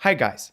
Hi guys,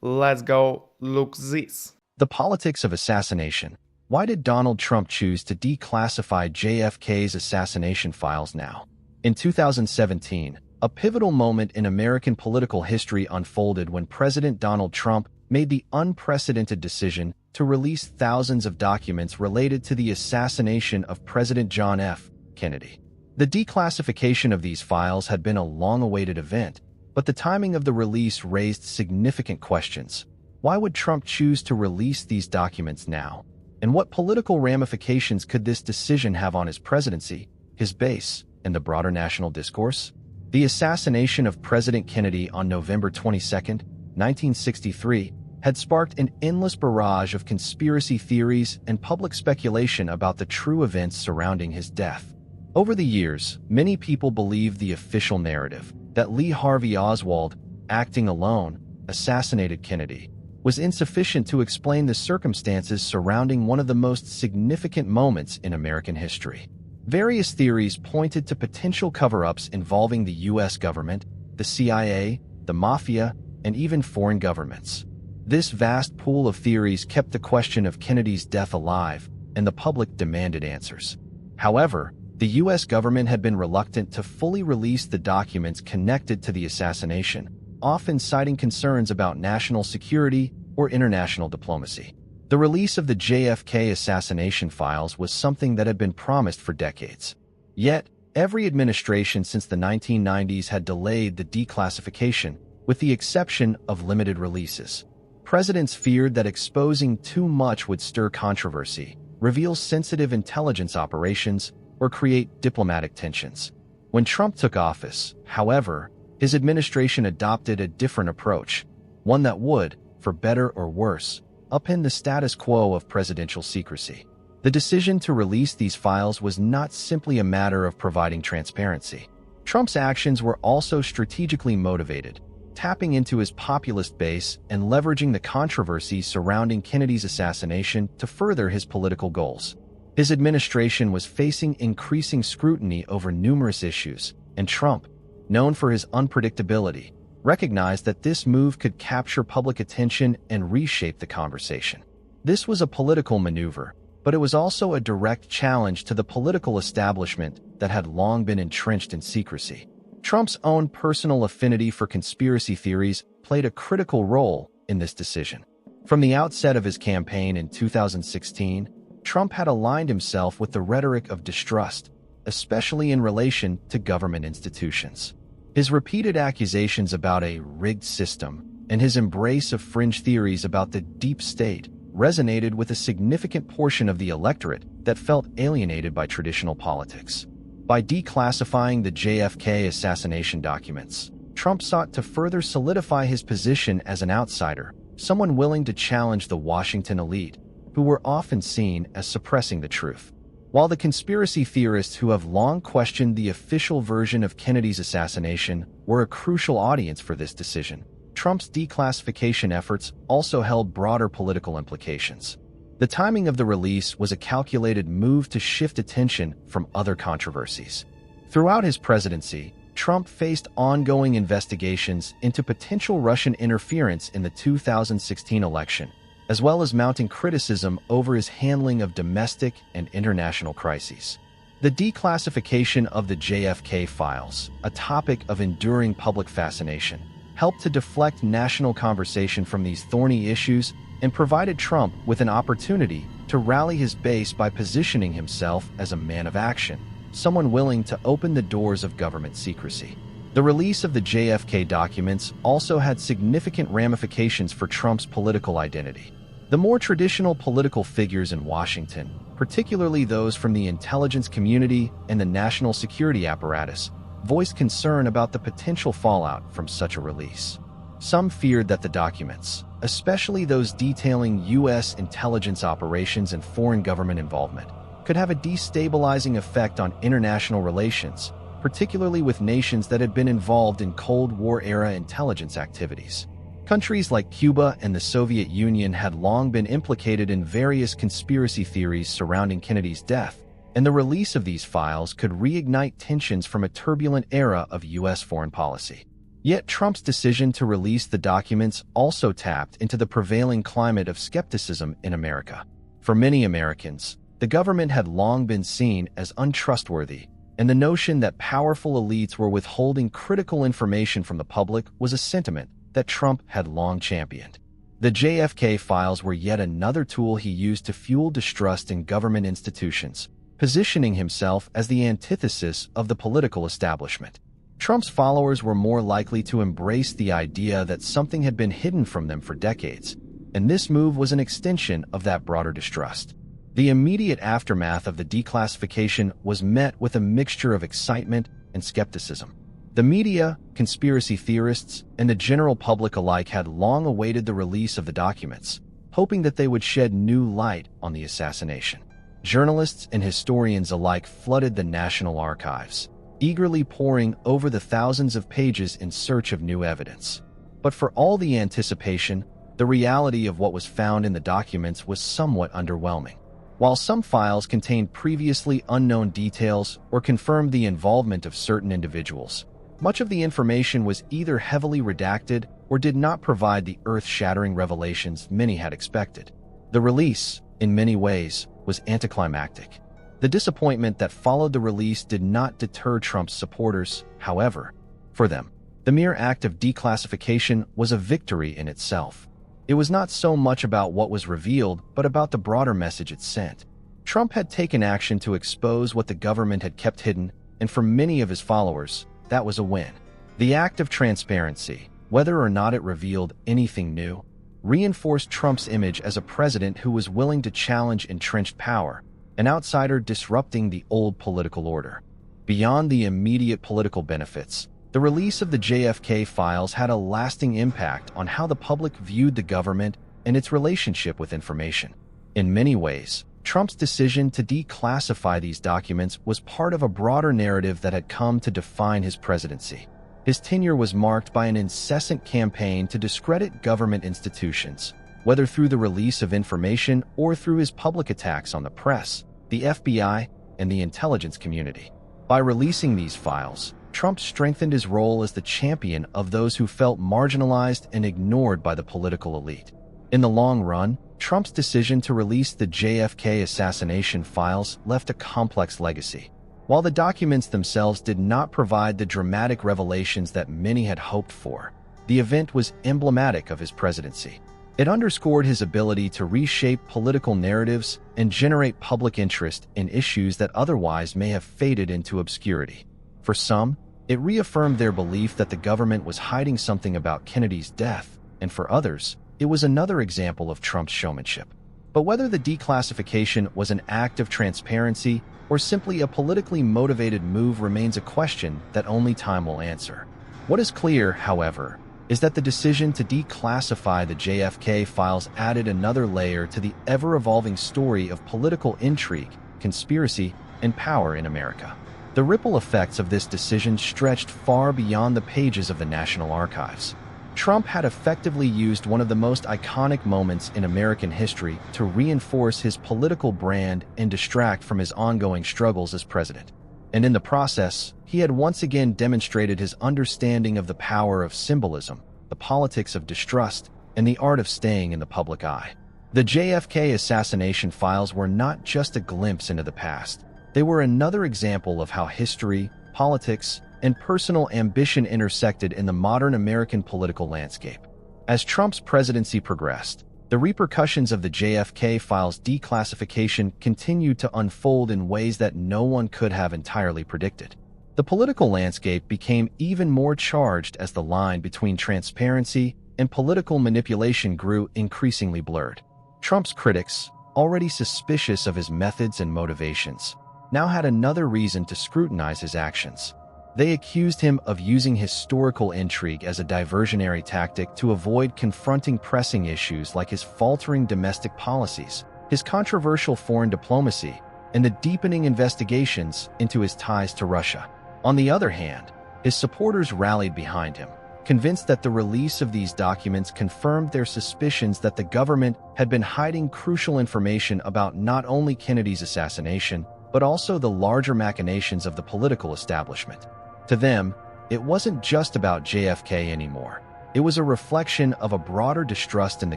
let's go look this. The politics of assassination. Why did Donald Trump choose to declassify JFK's assassination files now? In 2017, a pivotal moment in American political history unfolded when President Donald Trump made the unprecedented decision to release thousands of documents related to the assassination of President John F. Kennedy. The declassification of these files had been a long-awaited event, but the timing of the release raised significant questions. Why would Trump choose to release these documents now? And what political ramifications could this decision have on his presidency, his base, and the broader national discourse? The assassination of President Kennedy on November 22, 1963, had sparked an endless barrage of conspiracy theories and public speculation about the true events surrounding his death. Over the years, many people believed the official narrative that Lee Harvey Oswald, acting alone, assassinated Kennedy, was insufficient to explain the circumstances surrounding one of the most significant moments in American history. Various theories pointed to potential cover-ups involving the U.S. government, the CIA, the Mafia, and even foreign governments. This vast pool of theories kept the question of Kennedy's death alive, and the public demanded answers. However, the U.S. government had been reluctant to fully release the documents connected to the assassination, often citing concerns about national security or international diplomacy. The release of the JFK assassination files was something that had been promised for decades. Yet, every administration since the 1990s had delayed the declassification, with the exception of limited releases. Presidents feared that exposing too much would stir controversy, reveal sensitive intelligence operations, or create diplomatic tensions. When Trump took office, however, his administration adopted a different approach, one that would, for better or worse, upend the status quo of presidential secrecy. The decision to release these files was not simply a matter of providing transparency. Trump's actions were also strategically motivated, tapping into his populist base and leveraging the controversy surrounding Kennedy's assassination to further his political goals. His administration was facing increasing scrutiny over numerous issues, and Trump, known for his unpredictability, recognized that this move could capture public attention and reshape the conversation. This was a political maneuver, but it was also a direct challenge to the political establishment that had long been entrenched in secrecy. Trump's own personal affinity for conspiracy theories played a critical role in this decision. From the outset of his campaign in 2016, Trump had aligned himself with the rhetoric of distrust, especially in relation to government institutions. His repeated accusations about a rigged system and his embrace of fringe theories about the deep state resonated with a significant portion of the electorate that felt alienated by traditional politics. By declassifying the JFK assassination documents, Trump sought to further solidify his position as an outsider, someone willing to challenge the Washington elite, who were often seen as suppressing the truth. While the conspiracy theorists who have long questioned the official version of Kennedy's assassination were a crucial audience for this decision, Trump's declassification efforts also held broader political implications. The timing of the release was a calculated move to shift attention from other controversies. Throughout his presidency, Trump faced ongoing investigations into potential Russian interference in the 2016 election, as well as mounting criticism over his handling of domestic and international crises. The declassification of the JFK files, a topic of enduring public fascination, helped to deflect national conversation from these thorny issues and provided Trump with an opportunity to rally his base by positioning himself as a man of action, someone willing to open the doors of government secrecy. The release of the JFK documents also had significant ramifications for Trump's political identity. The more traditional political figures in Washington, particularly those from the intelligence community and the national security apparatus, voiced concern about the potential fallout from such a release. Some feared that the documents, especially those detailing U.S. intelligence operations and foreign government involvement, could have a destabilizing effect on international relations, particularly with nations that had been involved in Cold War-era intelligence activities. Countries like Cuba and the Soviet Union had long been implicated in various conspiracy theories surrounding Kennedy's death, and the release of these files could reignite tensions from a turbulent era of U.S. foreign policy. Yet Trump's decision to release the documents also tapped into the prevailing climate of skepticism in America. For many Americans, the government had long been seen as untrustworthy, and the notion that powerful elites were withholding critical information from the public was a sentiment that Trump had long championed. The JFK files were yet another tool he used to fuel distrust in government institutions, positioning himself as the antithesis of the political establishment. Trump's followers were more likely to embrace the idea that something had been hidden from them for decades, and this move was an extension of that broader distrust. The immediate aftermath of the declassification was met with a mixture of excitement and skepticism. The media, conspiracy theorists, and the general public alike had long awaited the release of the documents, hoping that they would shed new light on the assassination. Journalists and historians alike flooded the National Archives, eagerly poring over the thousands of pages in search of new evidence. But for all the anticipation, the reality of what was found in the documents was somewhat underwhelming. While some files contained previously unknown details or confirmed the involvement of certain individuals, much of the information was either heavily redacted or did not provide the earth-shattering revelations many had expected. The release, in many ways, was anticlimactic. The disappointment that followed the release did not deter Trump's supporters, however. For them, the mere act of declassification was a victory in itself. It was not so much about what was revealed, but about the broader message it sent. Trump had taken action to expose what the government had kept hidden, and for many of his followers, that was a win. The act of transparency, whether or not it revealed anything new, reinforced Trump's image as a president who was willing to challenge entrenched power, an outsider disrupting the old political order. Beyond the immediate political benefits, the release of the JFK files had a lasting impact on how the public viewed the government and its relationship with information. In many ways, Trump's decision to declassify these documents was part of a broader narrative that had come to define his presidency. His tenure was marked by an incessant campaign to discredit government institutions, whether through the release of information or through his public attacks on the press, the FBI, and the intelligence community. By releasing these files, Trump strengthened his role as the champion of those who felt marginalized and ignored by the political elite. In the long run, Trump's decision to release the JFK assassination files left a complex legacy. While the documents themselves did not provide the dramatic revelations that many had hoped for, the event was emblematic of his presidency. It underscored his ability to reshape political narratives and generate public interest in issues that otherwise may have faded into obscurity. For some, it reaffirmed their belief that the government was hiding something about Kennedy's death, and for others, it was another example of Trump's showmanship. But whether the declassification was an act of transparency or simply a politically motivated move remains a question that only time will answer. What is clear, however, is that the decision to declassify the JFK files added another layer to the ever-evolving story of political intrigue, conspiracy, and power in America. The ripple effects of this decision stretched far beyond the pages of the National Archives. Trump had effectively used one of the most iconic moments in American history to reinforce his political brand and distract from his ongoing struggles as president. And in the process, he had once again demonstrated his understanding of the power of symbolism, the politics of distrust, and the art of staying in the public eye. The JFK assassination files were not just a glimpse into the past. They were another example of how history, politics, and personal ambition intersected in the modern American political landscape. As Trump's presidency progressed, the repercussions of the JFK files declassification continued to unfold in ways that no one could have entirely predicted. The political landscape became even more charged as the line between transparency and political manipulation grew increasingly blurred. Trump's critics, already suspicious of his methods and motivations, now had another reason to scrutinize his actions. They accused him of using historical intrigue as a diversionary tactic to avoid confronting pressing issues like his faltering domestic policies, his controversial foreign diplomacy, and the deepening investigations into his ties to Russia. On the other hand, his supporters rallied behind him, convinced that the release of these documents confirmed their suspicions that the government had been hiding crucial information about not only Kennedy's assassination, but also the larger machinations of the political establishment. To them, it wasn't just about JFK anymore. It was a reflection of a broader distrust in the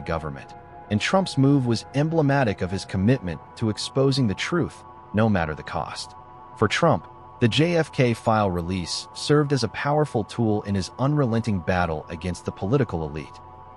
government, and Trump's move was emblematic of his commitment to exposing the truth, no matter the cost. For Trump, the JFK file release served as a powerful tool in his unrelenting battle against the political elite.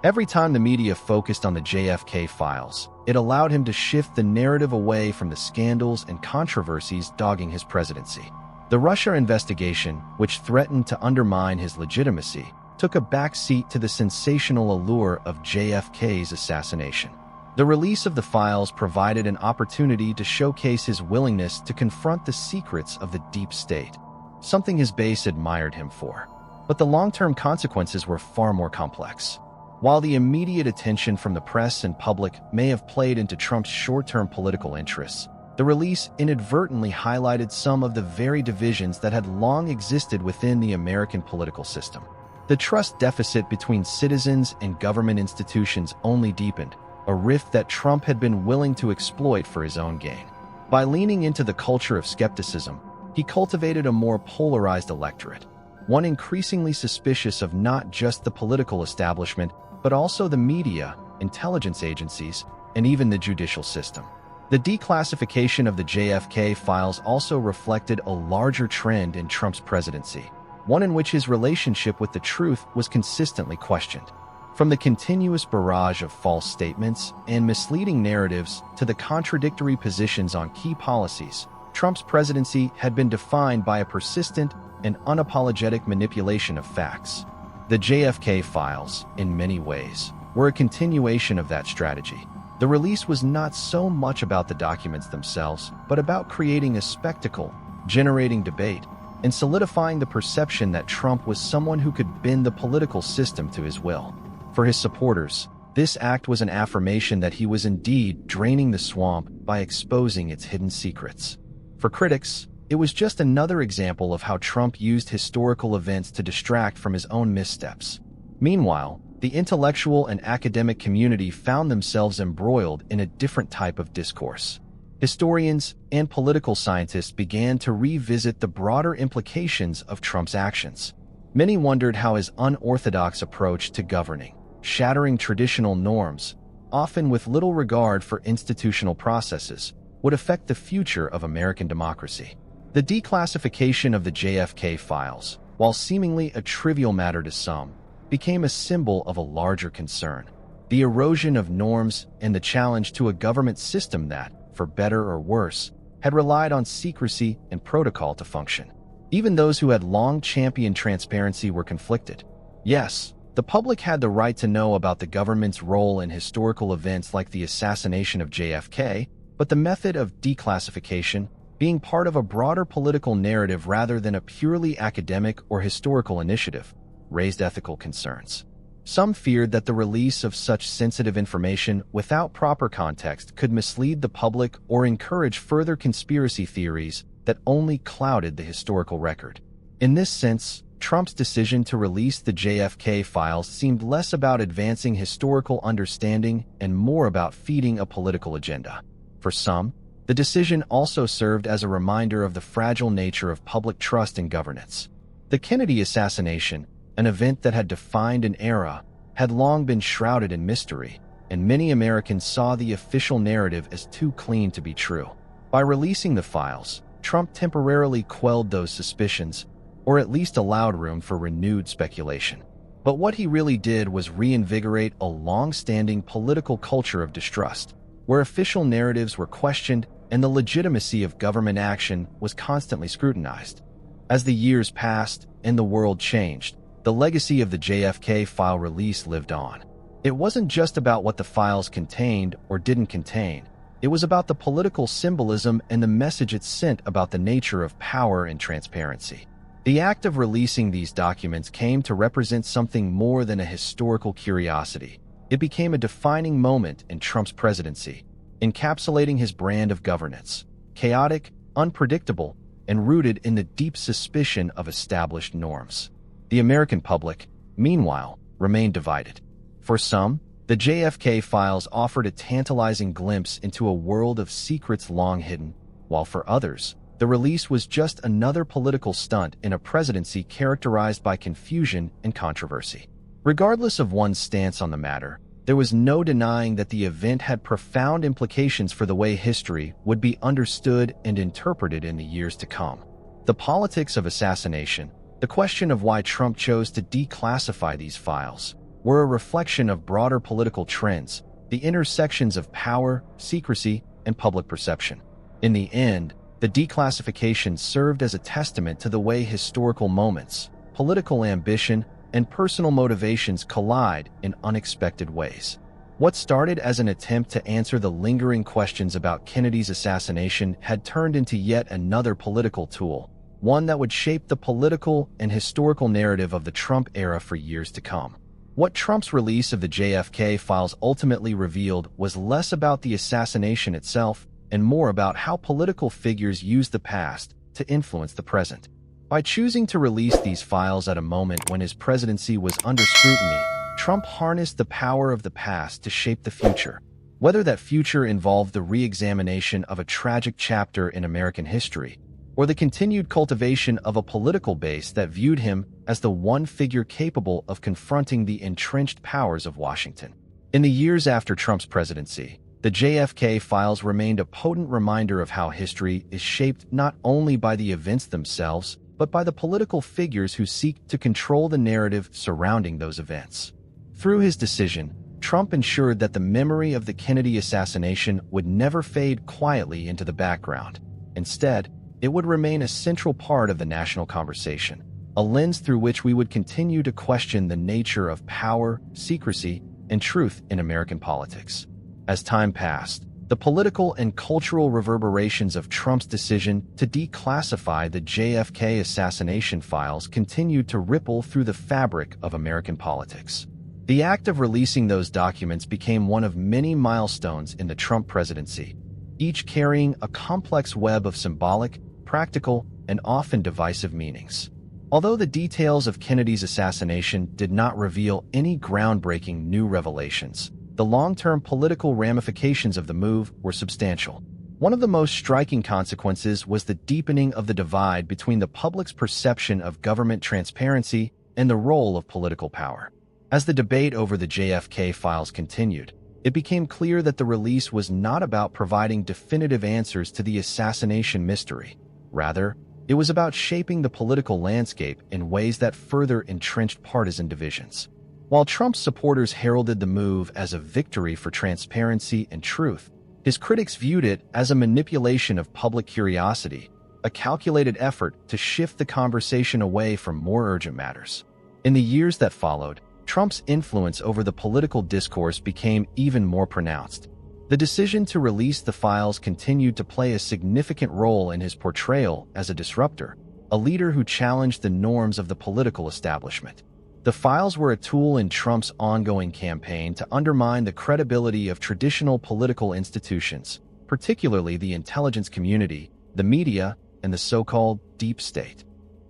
Every time the media focused on the JFK files, it allowed him to shift the narrative away from the scandals and controversies dogging his presidency. The Russia investigation, which threatened to undermine his legitimacy, took a backseat to the sensational allure of JFK's assassination. The release of the files provided an opportunity to showcase his willingness to confront the secrets of the deep state, something his base admired him for. But the long-term consequences were far more complex. While the immediate attention from the press and public may have played into Trump's short-term political interests, the release inadvertently highlighted some of the very divisions that had long existed within the American political system. The trust deficit between citizens and government institutions only deepened, a rift that Trump had been willing to exploit for his own gain. By leaning into the culture of skepticism, he cultivated a more polarized electorate, one increasingly suspicious of not just the political establishment, but also the media, intelligence agencies, and even the judicial system. The declassification of the JFK files also reflected a larger trend in Trump's presidency, one in which his relationship with the truth was consistently questioned. From the continuous barrage of false statements and misleading narratives to the contradictory positions on key policies, Trump's presidency had been defined by a persistent and unapologetic manipulation of facts. The JFK files, in many ways, were a continuation of that strategy. The release was not so much about the documents themselves, but about creating a spectacle, generating debate, and solidifying the perception that Trump was someone who could bend the political system to his will. For his supporters, this act was an affirmation that he was indeed draining the swamp by exposing its hidden secrets. For critics, it was just another example of how Trump used historical events to distract from his own missteps. Meanwhile, the intellectual and academic community found themselves embroiled in a different type of discourse. Historians and political scientists began to revisit the broader implications of Trump's actions. Many wondered how his unorthodox approach to governing, shattering traditional norms, often with little regard for institutional processes, would affect the future of American democracy. The declassification of the JFK files, while seemingly a trivial matter to some, became a symbol of a larger concern: the erosion of norms and the challenge to a government system that, for better or worse, had relied on secrecy and protocol to function. Even those who had long championed transparency were conflicted. Yes, the public had the right to know about the government's role in historical events like the assassination of JFK, but the method of declassification, being part of a broader political narrative rather than a purely academic or historical initiative, raised ethical concerns. Some feared that the release of such sensitive information without proper context could mislead the public or encourage further conspiracy theories that only clouded the historical record. In this sense, Trump's decision to release the JFK files seemed less about advancing historical understanding and more about feeding a political agenda. For some, the decision also served as a reminder of the fragile nature of public trust in governance. The Kennedy assassination, an event that had defined an era, had long been shrouded in mystery, and many Americans saw the official narrative as too clean to be true. By releasing the files, Trump temporarily quelled those suspicions, or at least allowed room for renewed speculation. But what he really did was reinvigorate a long-standing political culture of distrust, where official narratives were questioned and the legitimacy of government action was constantly scrutinized. As the years passed and the world changed, the legacy of the JFK file release lived on. It wasn't just about what the files contained or didn't contain. It was about the political symbolism and the message it sent about the nature of power and transparency. The act of releasing these documents came to represent something more than a historical curiosity. It became a defining moment in Trump's presidency, encapsulating his brand of governance: chaotic, unpredictable, and rooted in the deep suspicion of established norms. The American public, meanwhile, remained divided. For some, the JFK files offered a tantalizing glimpse into a world of secrets long hidden, while for others, the release was just another political stunt in a presidency characterized by confusion and controversy. Regardless of one's stance on the matter, there was no denying that the event had profound implications for the way history would be understood and interpreted in the years to come. The politics of assassination, the question of why Trump chose to declassify these files, were a reflection of broader political trends, the intersections of power, secrecy, and public perception. In the end, the declassification served as a testament to the way historical moments, political ambition, and personal motivations collide in unexpected ways. What started as an attempt to answer the lingering questions about Kennedy's assassination had turned into yet another political tool, one that would shape the political and historical narrative of the Trump era for years to come. What Trump's release of the JFK files ultimately revealed was less about the assassination itself and more about how political figures used the past to influence the present. By choosing to release these files at a moment when his presidency was under scrutiny, Trump harnessed the power of the past to shape the future. Whether that future involved the re-examination of a tragic chapter in American history, or the continued cultivation of a political base that viewed him as the one figure capable of confronting the entrenched powers of Washington. In the years after Trump's presidency, the JFK files remained a potent reminder of how history is shaped not only by the events themselves, but by the political figures who seek to control the narrative surrounding those events. Through his decision, Trump ensured that the memory of the Kennedy assassination would never fade quietly into the background. Instead, it would remain a central part of the national conversation, a lens through which we would continue to question the nature of power, secrecy, and truth in American politics. As time passed, the political and cultural reverberations of Trump's decision to declassify the JFK assassination files continued to ripple through the fabric of American politics. The act of releasing those documents became one of many milestones in the Trump presidency, each carrying a complex web of symbolic, practical, and often divisive meanings. Although the details of Kennedy's assassination did not reveal any groundbreaking new revelations, the long-term political ramifications of the move were substantial. One of the most striking consequences was the deepening of the divide between the public's perception of government transparency and the role of political power. As the debate over the JFK files continued, it became clear that the release was not about providing definitive answers to the assassination mystery. Rather, it was about shaping the political landscape in ways that further entrenched partisan divisions. While Trump's supporters heralded the move as a victory for transparency and truth, his critics viewed it as a manipulation of public curiosity, a calculated effort to shift the conversation away from more urgent matters. In the years that followed, Trump's influence over the political discourse became even more pronounced. The decision to release the files continued to play a significant role in his portrayal as a disruptor, a leader who challenged the norms of the political establishment. The files were a tool in Trump's ongoing campaign to undermine the credibility of traditional political institutions, particularly the intelligence community, the media, and the so-called deep state.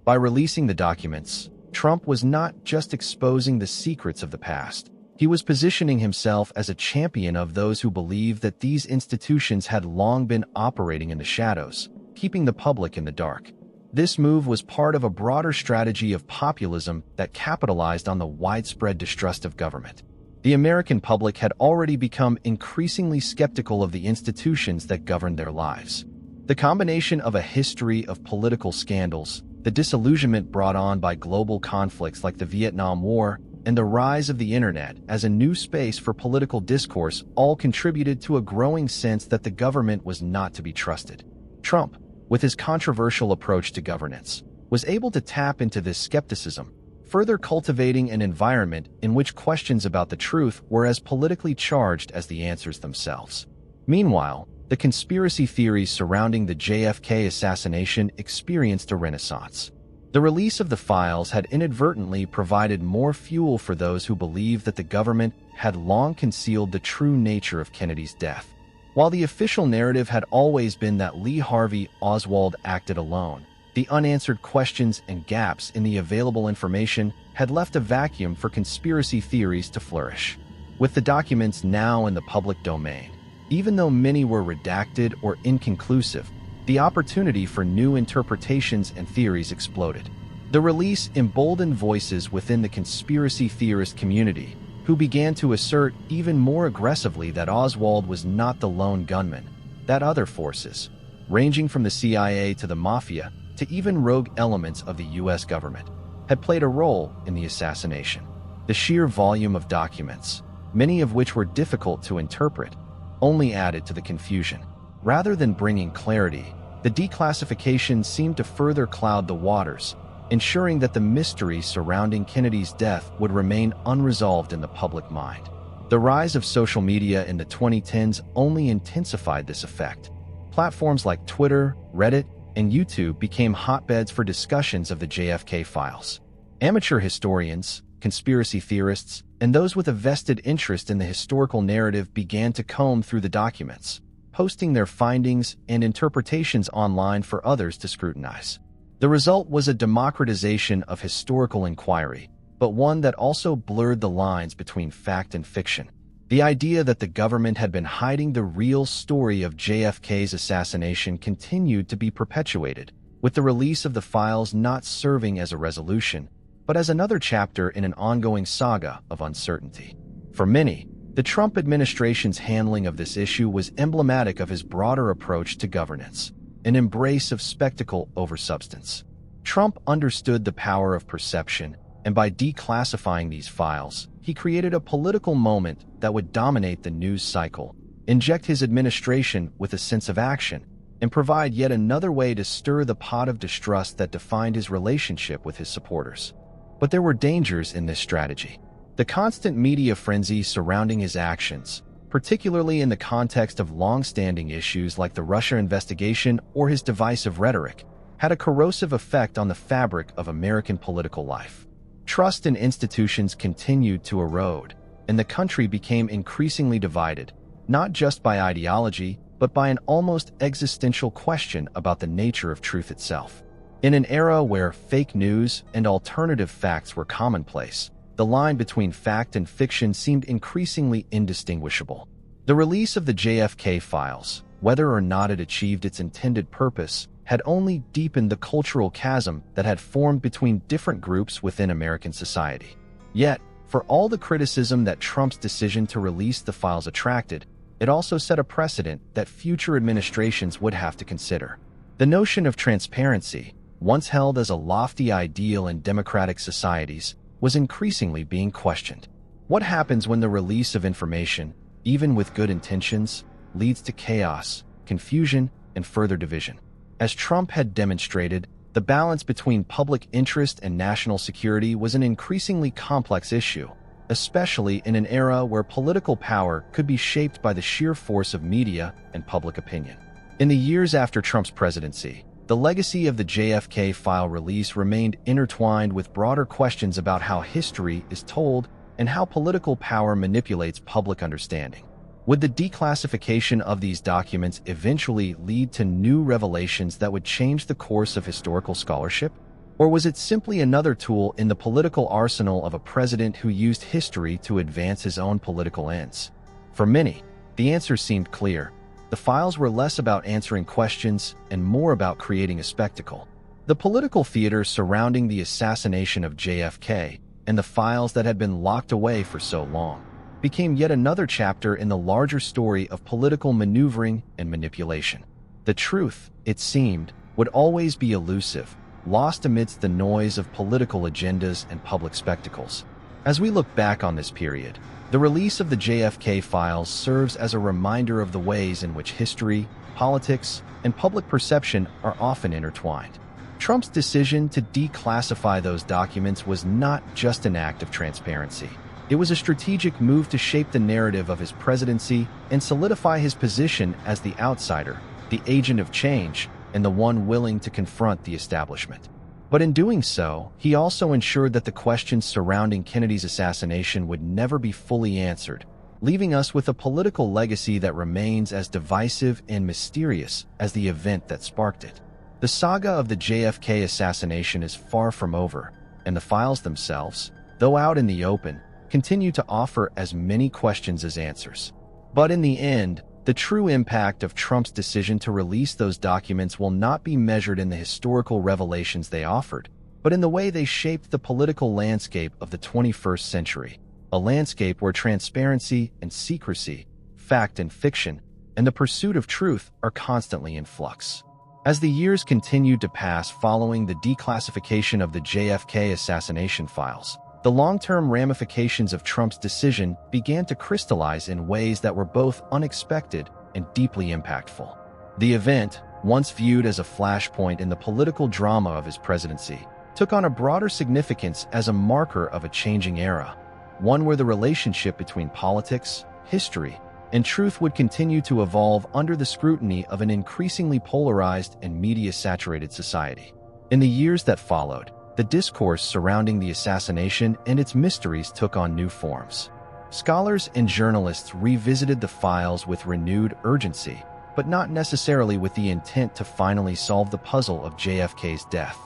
By releasing the documents, Trump was not just exposing the secrets of the past. He was positioning himself as a champion of those who believed that these institutions had long been operating in the shadows, keeping the public in the dark. This move was part of a broader strategy of populism that capitalized on the widespread distrust of government. The American public had already become increasingly skeptical of the institutions that governed their lives. The combination of a history of political scandals, the disillusionment brought on by global conflicts like the Vietnam War, and the rise of the internet as a new space for political discourse all contributed to a growing sense that the government was not to be trusted. Trump, with his controversial approach to governance, was able to tap into this skepticism, further cultivating an environment in which questions about the truth were as politically charged as the answers themselves. Meanwhile, the conspiracy theories surrounding the JFK assassination experienced a renaissance. The release of the files had inadvertently provided more fuel for those who believed that the government had long concealed the true nature of Kennedy's death. While the official narrative had always been that Lee Harvey Oswald acted alone, the unanswered questions and gaps in the available information had left a vacuum for conspiracy theories to flourish. With the documents now in the public domain, even though many were redacted or inconclusive, the opportunity for new interpretations and theories exploded. The release emboldened voices within the conspiracy theorist community, who began to assert even more aggressively that Oswald was not the lone gunman, that other forces, ranging from the CIA to the Mafia to even rogue elements of the US government, had played a role in the assassination. The sheer volume of documents, many of which were difficult to interpret, only added to the confusion. Rather than bringing clarity, the declassification seemed to further cloud the waters, ensuring that the mystery surrounding Kennedy's death would remain unresolved in the public mind. The rise of social media in the 2010s only intensified this effect. Platforms like Twitter, Reddit, and YouTube became hotbeds for discussions of the JFK files. Amateur historians, conspiracy theorists, and those with a vested interest in the historical narrative began to comb through the documents, posting their findings and interpretations online for others to scrutinize. The result was a democratization of historical inquiry, but one that also blurred the lines between fact and fiction. The idea that the government had been hiding the real story of JFK's assassination continued to be perpetuated, with the release of the files not serving as a resolution, but as another chapter in an ongoing saga of uncertainty. For many, the Trump administration's handling of this issue was emblematic of his broader approach to governance, an embrace of spectacle over substance. Trump understood the power of perception, and by declassifying these files, he created a political moment that would dominate the news cycle, inject his administration with a sense of action, and provide yet another way to stir the pot of distrust that defined his relationship with his supporters. But there were dangers in this strategy. The constant media frenzy surrounding his actions, particularly in the context of long-standing issues like the Russia investigation or his divisive rhetoric, had a corrosive effect on the fabric of American political life. Trust in institutions continued to erode, and the country became increasingly divided, not just by ideology, but by an almost existential question about the nature of truth itself. In an era where fake news and alternative facts were commonplace, the line between fact and fiction seemed increasingly indistinguishable. The release of the JFK files, whether or not it achieved its intended purpose, had only deepened the cultural chasm that had formed between different groups within American society. Yet, for all the criticism that Trump's decision to release the files attracted, it also set a precedent that future administrations would have to consider. The notion of transparency, once held as a lofty ideal in democratic societies, was increasingly being questioned. What happens when the release of information, even with good intentions, leads to chaos, confusion, and further division? As Trump had demonstrated, the balance between public interest and national security was an increasingly complex issue, especially in an era where political power could be shaped by the sheer force of media and public opinion. In the years after Trump's presidency, the legacy of the JFK file release remained intertwined with broader questions about how history is told and how political power manipulates public understanding. Would the declassification of these documents eventually lead to new revelations that would change the course of historical scholarship? Or was it simply another tool in the political arsenal of a president who used history to advance his own political ends? For many, the answer seemed clear. The files were less about answering questions and more about creating a spectacle. The political theater surrounding the assassination of JFK and the files that had been locked away for so long became yet another chapter in the larger story of political maneuvering and manipulation. The truth, it seemed, would always be elusive, lost amidst the noise of political agendas and public spectacles. As we look back on this period, the release of the JFK files serves as a reminder of the ways in which history, politics, and public perception are often intertwined. Trump's decision to declassify those documents was not just an act of transparency. It was a strategic move to shape the narrative of his presidency and solidify his position as the outsider, the agent of change, and the one willing to confront the establishment. But in doing so, he also ensured that the questions surrounding Kennedy's assassination would never be fully answered, leaving us with a political legacy that remains as divisive and mysterious as the event that sparked it. The saga of the JFK assassination is far from over, and the files themselves, though out in the open, continue to offer as many questions as answers. But in the end, The true impact of Trump's decision to release those documents will not be measured in the historical revelations they offered, but in the way they shaped the political landscape of the 21st century, a landscape where transparency and secrecy, fact and fiction, and the pursuit of truth are constantly in flux. As the years continued to pass following the declassification of the JFK assassination files, the long-term ramifications of Trump's decision began to crystallize in ways that were both unexpected and deeply impactful. The event, once viewed as a flashpoint in the political drama of his presidency, took on a broader significance as a marker of a changing era, one where the relationship between politics, history, and truth would continue to evolve under the scrutiny of an increasingly polarized and media-saturated society. In the years that followed, the discourse surrounding the assassination and its mysteries took on new forms. Scholars and journalists revisited the files with renewed urgency, but not necessarily with the intent to finally solve the puzzle of JFK's death.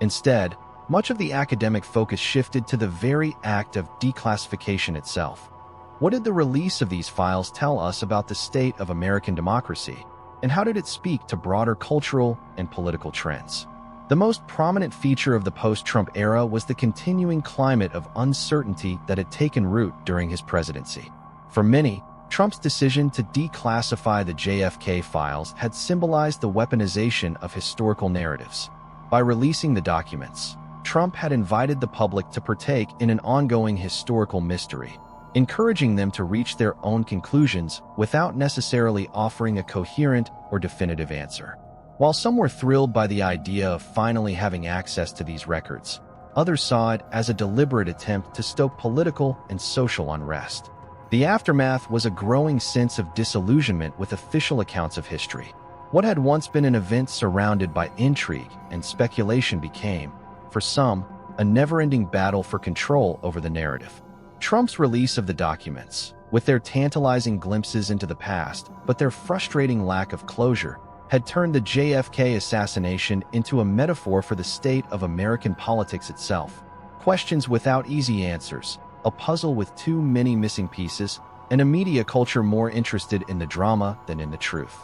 Instead, much of the academic focus shifted to the very act of declassification itself. What did the release of these files tell us about the state of American democracy, and how did it speak to broader cultural and political trends? The most prominent feature of the post-Trump era was the continuing climate of uncertainty that had taken root during his presidency. For many, Trump's decision to declassify the JFK files had symbolized the weaponization of historical narratives. By releasing the documents, Trump had invited the public to partake in an ongoing historical mystery, encouraging them to reach their own conclusions without necessarily offering a coherent or definitive answer. While some were thrilled by the idea of finally having access to these records, others saw it as a deliberate attempt to stoke political and social unrest. The aftermath was a growing sense of disillusionment with official accounts of history. What had once been an event surrounded by intrigue and speculation became, for some, a never-ending battle for control over the narrative. Trump's release of the documents, with their tantalizing glimpses into the past but their frustrating lack of closure, had turned the JFK assassination into a metaphor for the state of American politics itself. Questions without easy answers, a puzzle with too many missing pieces, and a media culture more interested in the drama than in the truth.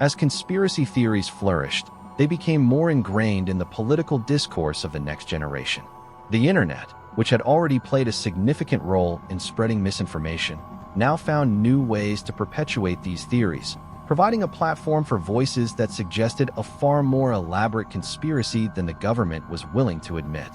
As conspiracy theories flourished, they became more ingrained in the political discourse of the next generation. The internet, which had already played a significant role in spreading misinformation, now found new ways to perpetuate these theories, providing a platform for voices that suggested a far more elaborate conspiracy than the government was willing to admit.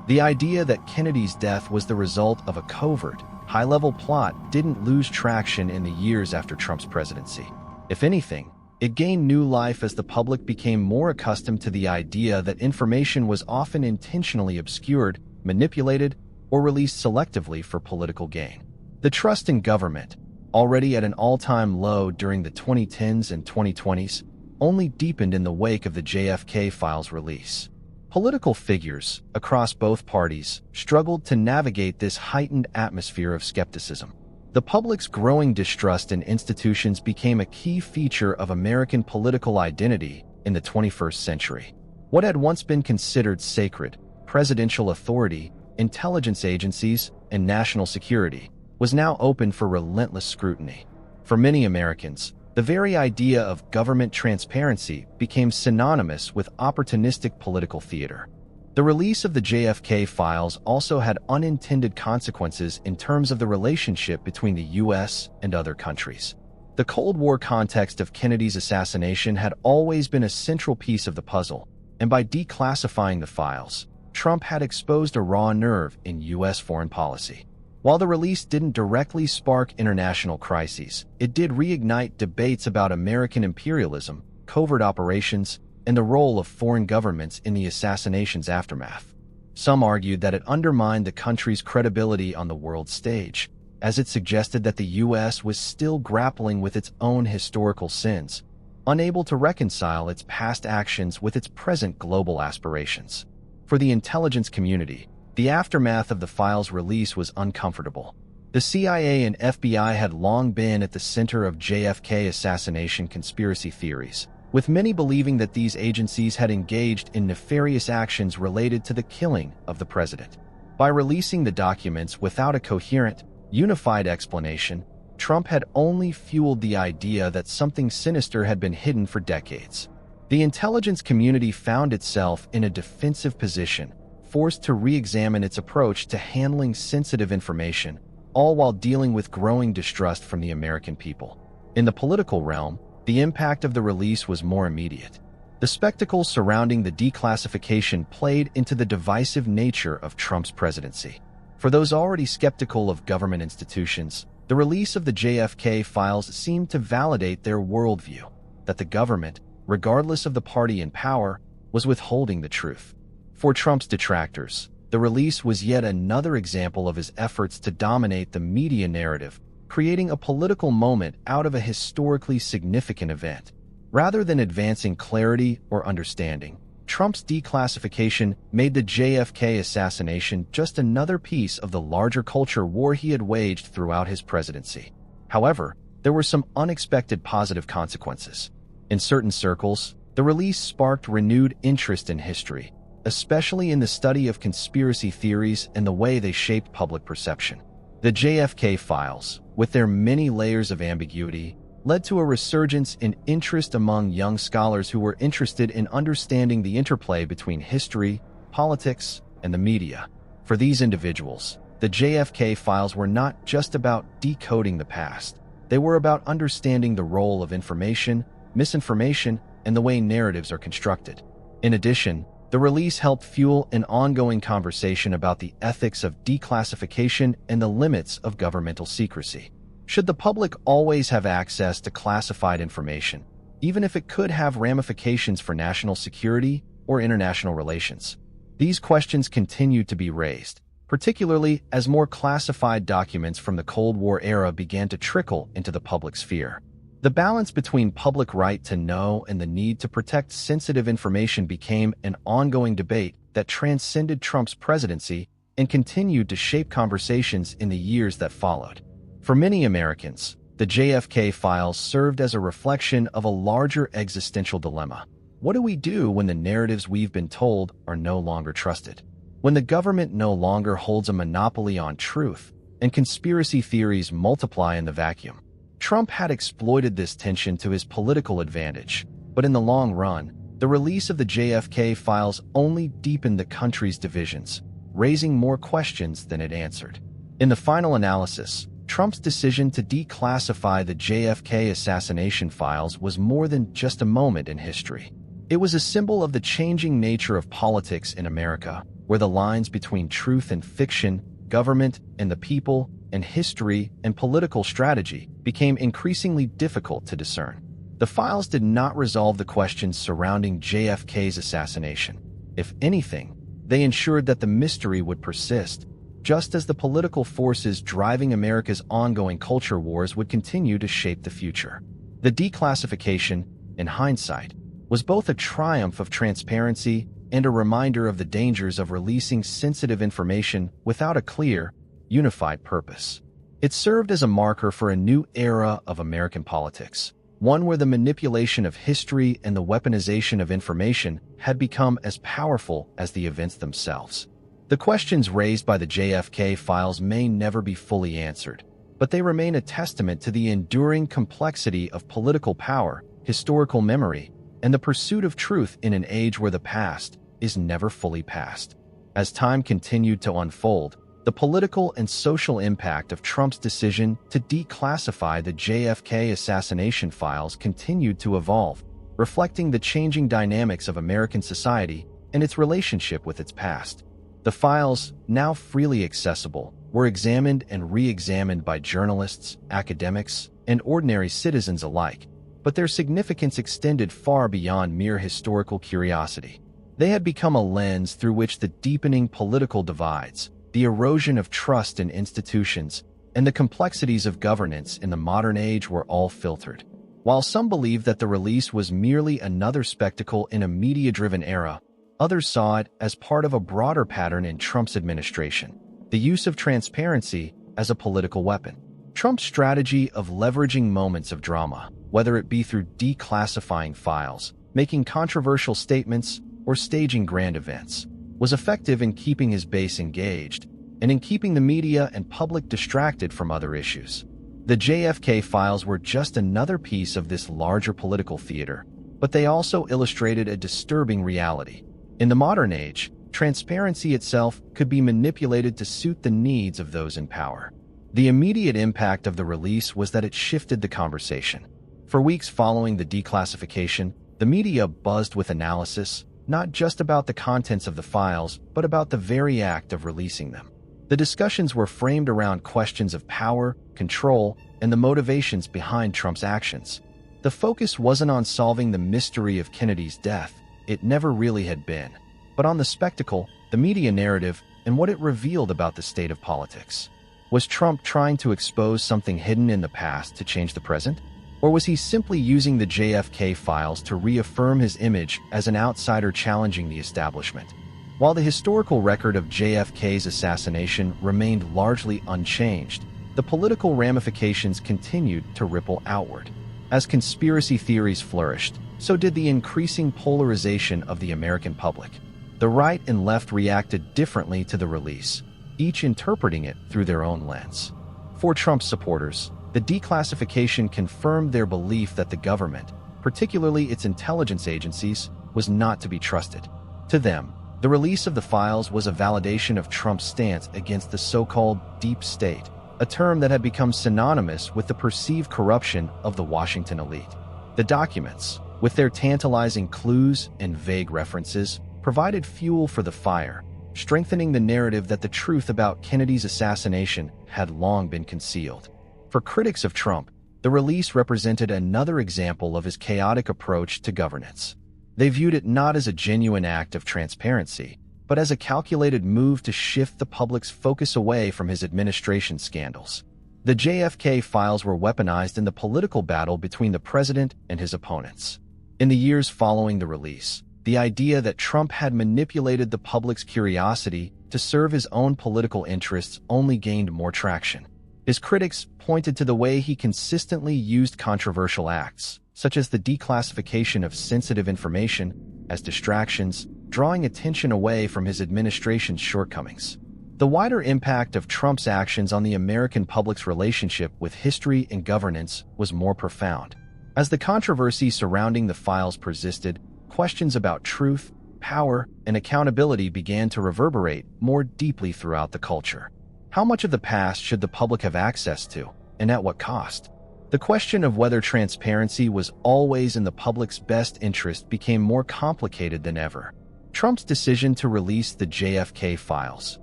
The idea that Kennedy's death was the result of a covert, high-level plot didn't lose traction in the years after Trump's presidency. If anything, it gained new life as the public became more accustomed to the idea that information was often intentionally obscured, manipulated, or released selectively for political gain. The trust in government, already at an all-time low during the 2010s and 2020s, only deepened in the wake of the JFK files release. Political figures, across both parties, struggled to navigate this heightened atmosphere of skepticism. The public's growing distrust in institutions became a key feature of American political identity in the 21st century. What had once been considered sacred, presidential authority, intelligence agencies, and national security, was now open for relentless scrutiny. For many Americans, the very idea of government transparency became synonymous with opportunistic political theater. The release of the JFK files also had unintended consequences in terms of the relationship between the U.S. and other countries. The Cold War context of Kennedy's assassination had always been a central piece of the puzzle, and by declassifying the files, Trump had exposed a raw nerve in U.S. foreign policy. While the release didn't directly spark international crises, it did reignite debates about American imperialism, covert operations, and the role of foreign governments in the assassination's aftermath. Some argued that it undermined the country's credibility on the world stage, as it suggested that the U.S. was still grappling with its own historical sins, unable to reconcile its past actions with its present global aspirations. For the intelligence community, the aftermath of the files' release was uncomfortable. The CIA and FBI had long been at the center of JFK assassination conspiracy theories, with many believing that these agencies had engaged in nefarious actions related to the killing of the president. By releasing the documents without a coherent, unified explanation, Trump had only fueled the idea that something sinister had been hidden for decades. The intelligence community found itself in a defensive position, forced to re-examine its approach to handling sensitive information, all while dealing with growing distrust from the American people. In the political realm, the impact of the release was more immediate. The spectacle surrounding the declassification played into the divisive nature of Trump's presidency. For those already skeptical of government institutions, the release of the JFK files seemed to validate their worldview, that the government, regardless of the party in power, was withholding the truth. For Trump's detractors, the release was yet another example of his efforts to dominate the media narrative, creating a political moment out of a historically significant event. Rather than advancing clarity or understanding, Trump's declassification made the JFK assassination just another piece of the larger culture war he had waged throughout his presidency. However, there were some unexpected positive consequences. In certain circles, the release sparked renewed interest in history, especially in the study of conspiracy theories and the way they shaped public perception. The JFK files, with their many layers of ambiguity, led to a resurgence in interest among young scholars who were interested in understanding the interplay between history, politics, and the media. For these individuals, the JFK files were not just about decoding the past. They were about understanding the role of information, misinformation, and the way narratives are constructed. In addition, the release helped fuel an ongoing conversation about the ethics of declassification and the limits of governmental secrecy. Should the public always have access to classified information, even if it could have ramifications for national security or international relations? These questions continue to be raised, particularly as more classified documents from the Cold War era began to trickle into the public sphere. The balance between public right to know and the need to protect sensitive information became an ongoing debate that transcended Trump's presidency and continued to shape conversations in the years that followed. For many Americans, the JFK files served as a reflection of a larger existential dilemma. What do we do when the narratives we've been told are no longer trusted? When the government no longer holds a monopoly on truth and conspiracy theories multiply in the vacuum? Trump had exploited this tension to his political advantage, but in the long run, the release of the JFK files only deepened the country's divisions, raising more questions than it answered. In the final analysis, Trump's decision to declassify the JFK assassination files was more than just a moment in history. It was a symbol of the changing nature of politics in America, where the lines between truth and fiction, government and the people, and history and political strategy became increasingly difficult to discern. The files did not resolve the questions surrounding JFK's assassination. If anything, they ensured that the mystery would persist, just as the political forces driving America's ongoing culture wars would continue to shape the future. The declassification, in hindsight, was both a triumph of transparency and a reminder of the dangers of releasing sensitive information without a clear, unified purpose. It served as a marker for a new era of American politics, one where the manipulation of history and the weaponization of information had become as powerful as the events themselves. The questions raised by the JFK files may never be fully answered, but they remain a testament to the enduring complexity of political power, historical memory, and the pursuit of truth in an age where the past is never fully past. As time continued to unfold, the political and social impact of Trump's decision to declassify the JFK assassination files continued to evolve, reflecting the changing dynamics of American society and its relationship with its past. The files, now freely accessible, were examined and re-examined by journalists, academics, and ordinary citizens alike, but their significance extended far beyond mere historical curiosity. They had become a lens through which the deepening political divides, the erosion of trust in institutions, and the complexities of governance in the modern age were all filtered. While some believed that the release was merely another spectacle in a media-driven era, others saw it as part of a broader pattern in Trump's administration, the use of transparency as a political weapon. Trump's strategy of leveraging moments of drama, whether it be through declassifying files, making controversial statements, or staging grand events, was effective in keeping his base engaged and in keeping the media and public distracted from other issues. The JFK files were just another piece of this larger political theater, but they also illustrated a disturbing reality. In the modern age, transparency itself could be manipulated to suit the needs of those in power. The immediate impact of the release was that it shifted the conversation. For weeks following the declassification, the media buzzed with analysis, not just about the contents of the files, but about the very act of releasing them. The discussions were framed around questions of power, control, and the motivations behind Trump's actions. The focus wasn't on solving the mystery of Kennedy's death, it never really had been, but on the spectacle, the media narrative, and what it revealed about the state of politics. Was Trump trying to expose something hidden in the past to change the present? Or was he simply using the JFK files to reaffirm his image as an outsider challenging the establishment? While the historical record of JFK's assassination remained largely unchanged, the political ramifications continued to ripple outward. As conspiracy theories flourished, so did the increasing polarization of the American public. The right and left reacted differently to the release, each interpreting it through their own lens. For Trump supporters, the declassification confirmed their belief that the government, particularly its intelligence agencies, was not to be trusted. To them, the release of the files was a validation of Trump's stance against the so-called deep state, a term that had become synonymous with the perceived corruption of the Washington elite. The documents, with their tantalizing clues and vague references, provided fuel for the fire, strengthening the narrative that the truth about Kennedy's assassination had long been concealed. For critics of Trump, the release represented another example of his chaotic approach to governance. They viewed it not as a genuine act of transparency, but as a calculated move to shift the public's focus away from his administration's scandals. The JFK files were weaponized in the political battle between the president and his opponents. In the years following the release, the idea that Trump had manipulated the public's curiosity to serve his own political interests only gained more traction. His critics pointed to the way he consistently used controversial acts, such as the declassification of sensitive information, as distractions, drawing attention away from his administration's shortcomings. The wider impact of Trump's actions on the American public's relationship with history and governance was more profound. As the controversy surrounding the files persisted, questions about truth, power, and accountability began to reverberate more deeply throughout the culture. How much of the past should the public have access to, and at what cost? The question of whether transparency was always in the public's best interest became more complicated than ever. Trump's decision to release the JFK files,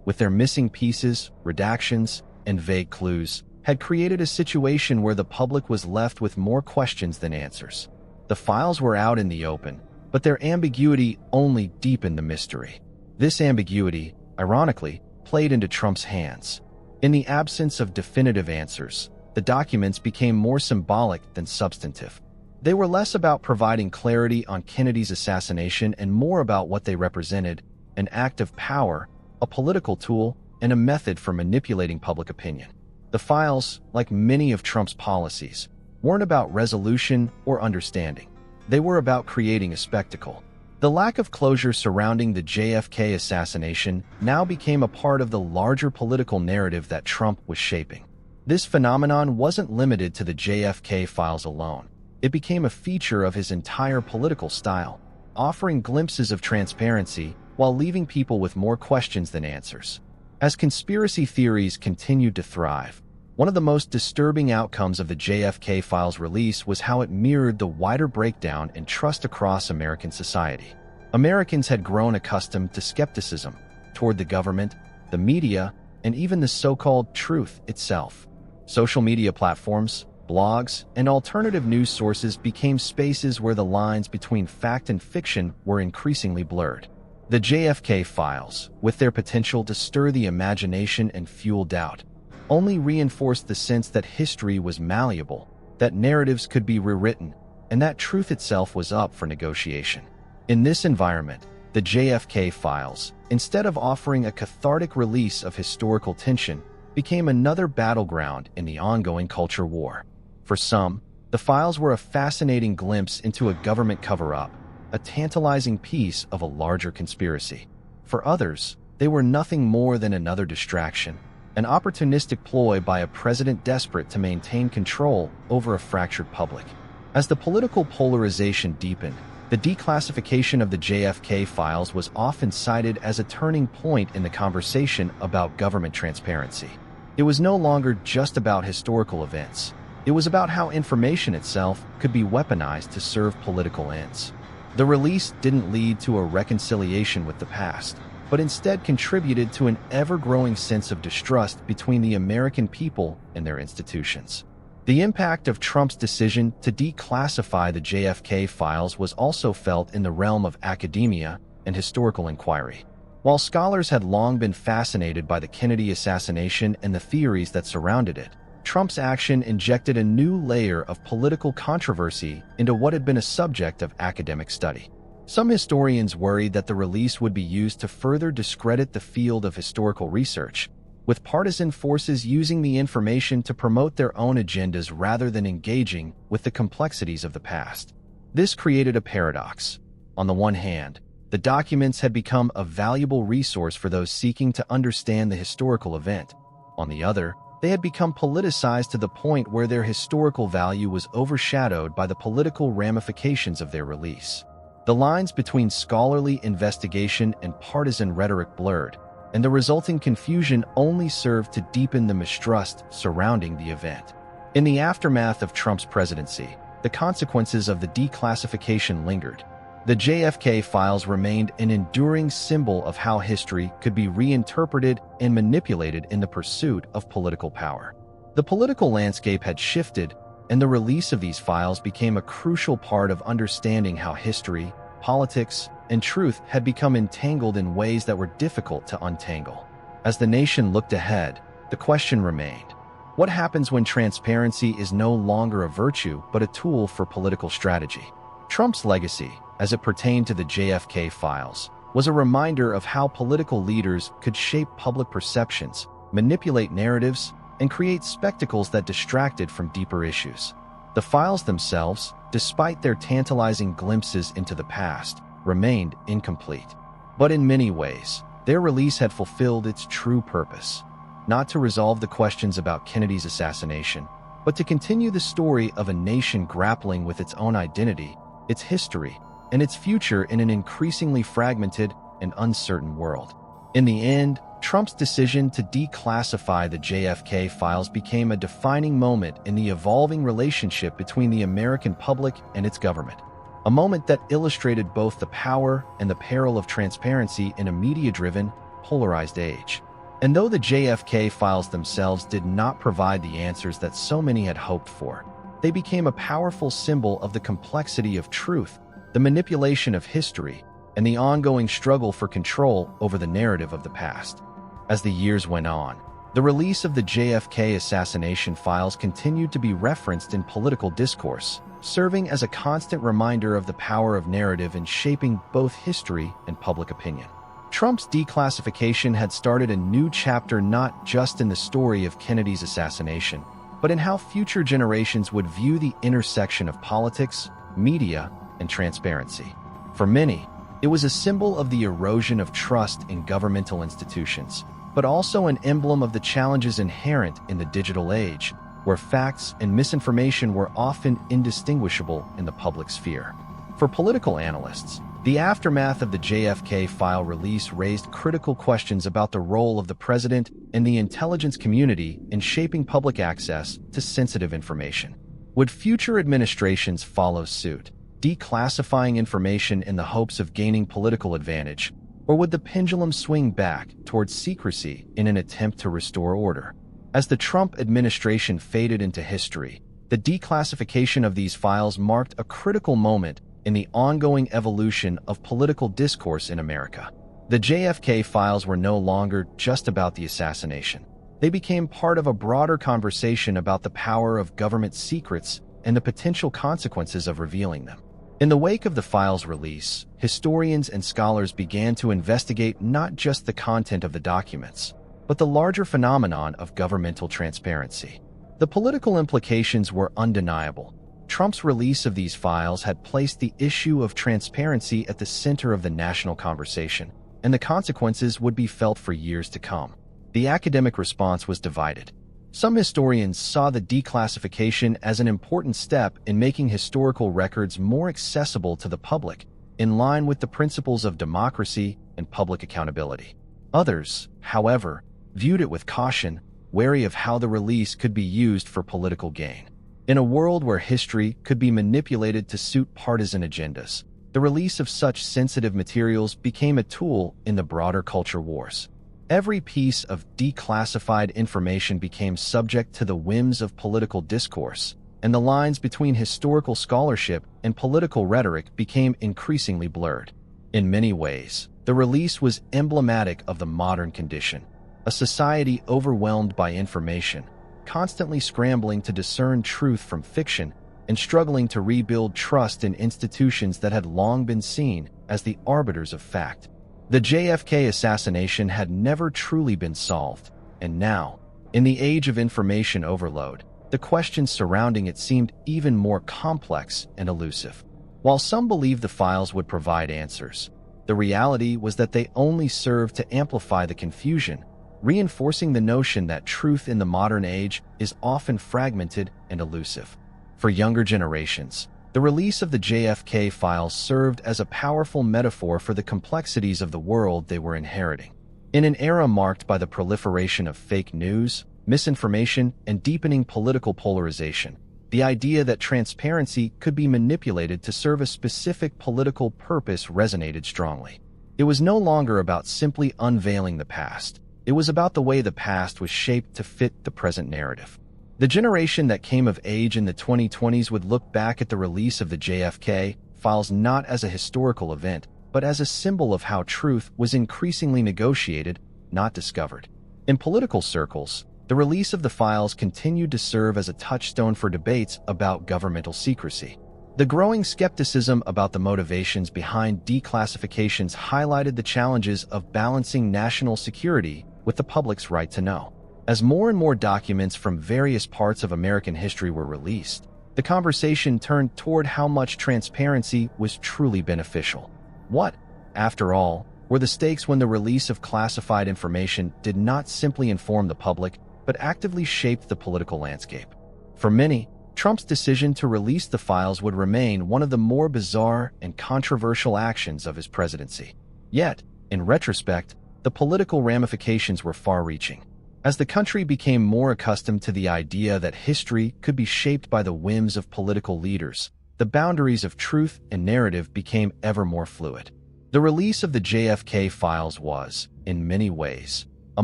with their missing pieces, redactions, and vague clues, had created a situation where the public was left with more questions than answers. The files were out in the open, but their ambiguity only deepened the mystery. This ambiguity, ironically, played into Trump's hands. In the absence of definitive answers, the documents became more symbolic than substantive. They were less about providing clarity on Kennedy's assassination and more about what they represented: an act of power, a political tool, and a method for manipulating public opinion. The files, like many of Trump's policies, weren't about resolution or understanding. They were about creating a spectacle. The lack of closure surrounding the JFK assassination now became a part of the larger political narrative that Trump was shaping. This phenomenon wasn't limited to the JFK files alone. It became a feature of his entire political style, offering glimpses of transparency while leaving people with more questions than answers. As conspiracy theories continued to thrive, one of the most disturbing outcomes of the JFK files release was how it mirrored the wider breakdown in trust across American society. Americans had grown accustomed to skepticism toward the government, the media, and even the so-called truth itself. Social media platforms, blogs, and alternative news sources became spaces where the lines between fact and fiction were increasingly blurred. The JFK files, with their potential to stir the imagination and fuel doubt, only reinforced the sense that history was malleable, that narratives could be rewritten, and that truth itself was up for negotiation. In this environment, the JFK files, instead of offering a cathartic release of historical tension, became another battleground in the ongoing culture war. For some, the files were a fascinating glimpse into a government cover-up, a tantalizing piece of a larger conspiracy. For others, they were nothing more than another distraction, an opportunistic ploy by a president desperate to maintain control over a fractured public. As the political polarization deepened, the declassification of the JFK files was often cited as a turning point in the conversation about government transparency. It was no longer just about historical events. It was about how information itself could be weaponized to serve political ends. The release didn't lead to a reconciliation with the past, but instead contributed to an ever-growing sense of distrust between the American people and their institutions. The impact of Trump's decision to declassify the JFK files was also felt in the realm of academia and historical inquiry. While scholars had long been fascinated by the Kennedy assassination and the theories that surrounded it, Trump's action injected a new layer of political controversy into what had been a subject of academic study. Some historians worried that the release would be used to further discredit the field of historical research, with partisan forces using the information to promote their own agendas rather than engaging with the complexities of the past. This created a paradox. On the one hand, the documents had become a valuable resource for those seeking to understand the historical event. On the other, they had become politicized to the point where their historical value was overshadowed by the political ramifications of their release. The lines between scholarly investigation and partisan rhetoric blurred, and the resulting confusion only served to deepen the mistrust surrounding the event. In the aftermath of Trump's presidency, the consequences of the declassification lingered. The JFK files remained an enduring symbol of how history could be reinterpreted and manipulated in the pursuit of political power. The political landscape had shifted, and the release of these files became a crucial part of understanding how history, politics, and truth had become entangled in ways that were difficult to untangle. As the nation looked ahead, the question remained: what happens when transparency is no longer a virtue but a tool for political strategy? Trump's legacy, as it pertained to the JFK files, was a reminder of how political leaders could shape public perceptions, manipulate narratives, and create spectacles that distracted from deeper issues. The files themselves, despite their tantalizing glimpses into the past, remained incomplete. But in many ways, their release had fulfilled its true purpose: not to resolve the questions about Kennedy's assassination, but to continue the story of a nation grappling with its own identity, its history, and its future in an increasingly fragmented and uncertain world. In the end, Trump's decision to declassify the JFK files became a defining moment in the evolving relationship between the American public and its government. A moment that illustrated both the power and the peril of transparency in a media-driven, polarized age. And though the JFK files themselves did not provide the answers that so many had hoped for, they became a powerful symbol of the complexity of truth, the manipulation of history, and the ongoing struggle for control over the narrative of the past. As the years went on, the release of the JFK assassination files continued to be referenced in political discourse, serving as a constant reminder of the power of narrative in shaping both history and public opinion. Trump's declassification had started a new chapter not just in the story of Kennedy's assassination, but in how future generations would view the intersection of politics, media, and transparency. For many, it was a symbol of the erosion of trust in governmental institutions, but also an emblem of the challenges inherent in the digital age, where facts and misinformation were often indistinguishable in the public sphere. For political analysts, the aftermath of the JFK file release raised critical questions about the role of the president and the intelligence community in shaping public access to sensitive information. Would future administrations follow suit, declassifying information in the hopes of gaining political advantage, or would the pendulum swing back towards secrecy in an attempt to restore order? As the Trump administration faded into history, the declassification of these files marked a critical moment in the ongoing evolution of political discourse in America. The JFK files were no longer just about the assassination. They became part of a broader conversation about the power of government secrets and the potential consequences of revealing them. In the wake of the files' release, historians and scholars began to investigate not just the content of the documents, but the larger phenomenon of governmental transparency. The political implications were undeniable. Trump's release of these files had placed the issue of transparency at the center of the national conversation, and the consequences would be felt for years to come. the academic response was divided. Some historians saw the declassification as an important step in making historical records more accessible to the public, in line with the principles of democracy and public accountability. Others, however, viewed it with caution, wary of how the release could be used for political gain. In a world where history could be manipulated to suit partisan agendas, the release of such sensitive materials became a tool in the broader culture wars. Every piece of declassified information became subject to the whims of political discourse, and the lines between historical scholarship and political rhetoric became increasingly blurred. In many ways, the release was emblematic of the modern condition, a society overwhelmed by information, constantly scrambling to discern truth from fiction and struggling to rebuild trust in institutions that had long been seen as the arbiters of fact. The JFK assassination had never truly been solved, and now, in the age of information overload, the questions surrounding it seemed even more complex and elusive. While some believed the files would provide answers, the reality was that they only served to amplify the confusion, reinforcing the notion that truth in the modern age is often fragmented and elusive. For younger generations, the release of the JFK files served as a powerful metaphor for the complexities of the world they were inheriting. In an era marked by the proliferation of fake news, misinformation, and deepening political polarization, the idea that transparency could be manipulated to serve a specific political purpose resonated strongly. It was no longer about simply unveiling the past. It was about the way the past was shaped to fit the present narrative. The generation that came of age in the 2020s would look back at the release of the JFK files not as a historical event, but as a symbol of how truth was increasingly negotiated, not discovered. In political circles, the release of the files continued to serve as a touchstone for debates about governmental secrecy. The growing skepticism about the motivations behind declassifications highlighted the challenges of balancing national security with the public's right to know. As more and more documents from various parts of American history were released, the conversation turned toward how much transparency was truly beneficial. What, after all, were the stakes when the release of classified information did not simply inform the public, but actively shaped the political landscape? For many, Trump's decision to release the files would remain one of the more bizarre and controversial actions of his presidency. Yet, in retrospect, the political ramifications were far-reaching. As the country became more accustomed to the idea that history could be shaped by the whims of political leaders, the boundaries of truth and narrative became ever more fluid. The release of the JFK files was, in many ways, a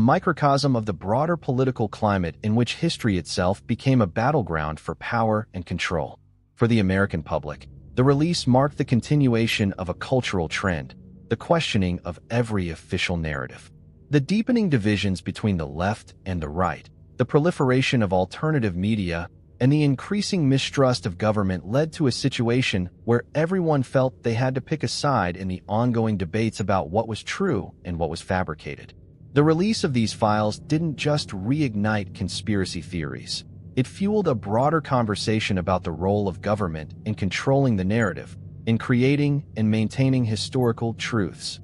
microcosm of the broader political climate in which history itself became a battleground for power and control. For the American public, the release marked the continuation of a cultural trend, the questioning of every official narrative. The deepening divisions between the left and the right, the proliferation of alternative media, and the increasing mistrust of government led to a situation where everyone felt they had to pick a side in the ongoing debates about what was true and what was fabricated. The release of these files didn't just reignite conspiracy theories. It fueled a broader conversation about the role of government in controlling the narrative, in creating and maintaining historical truths.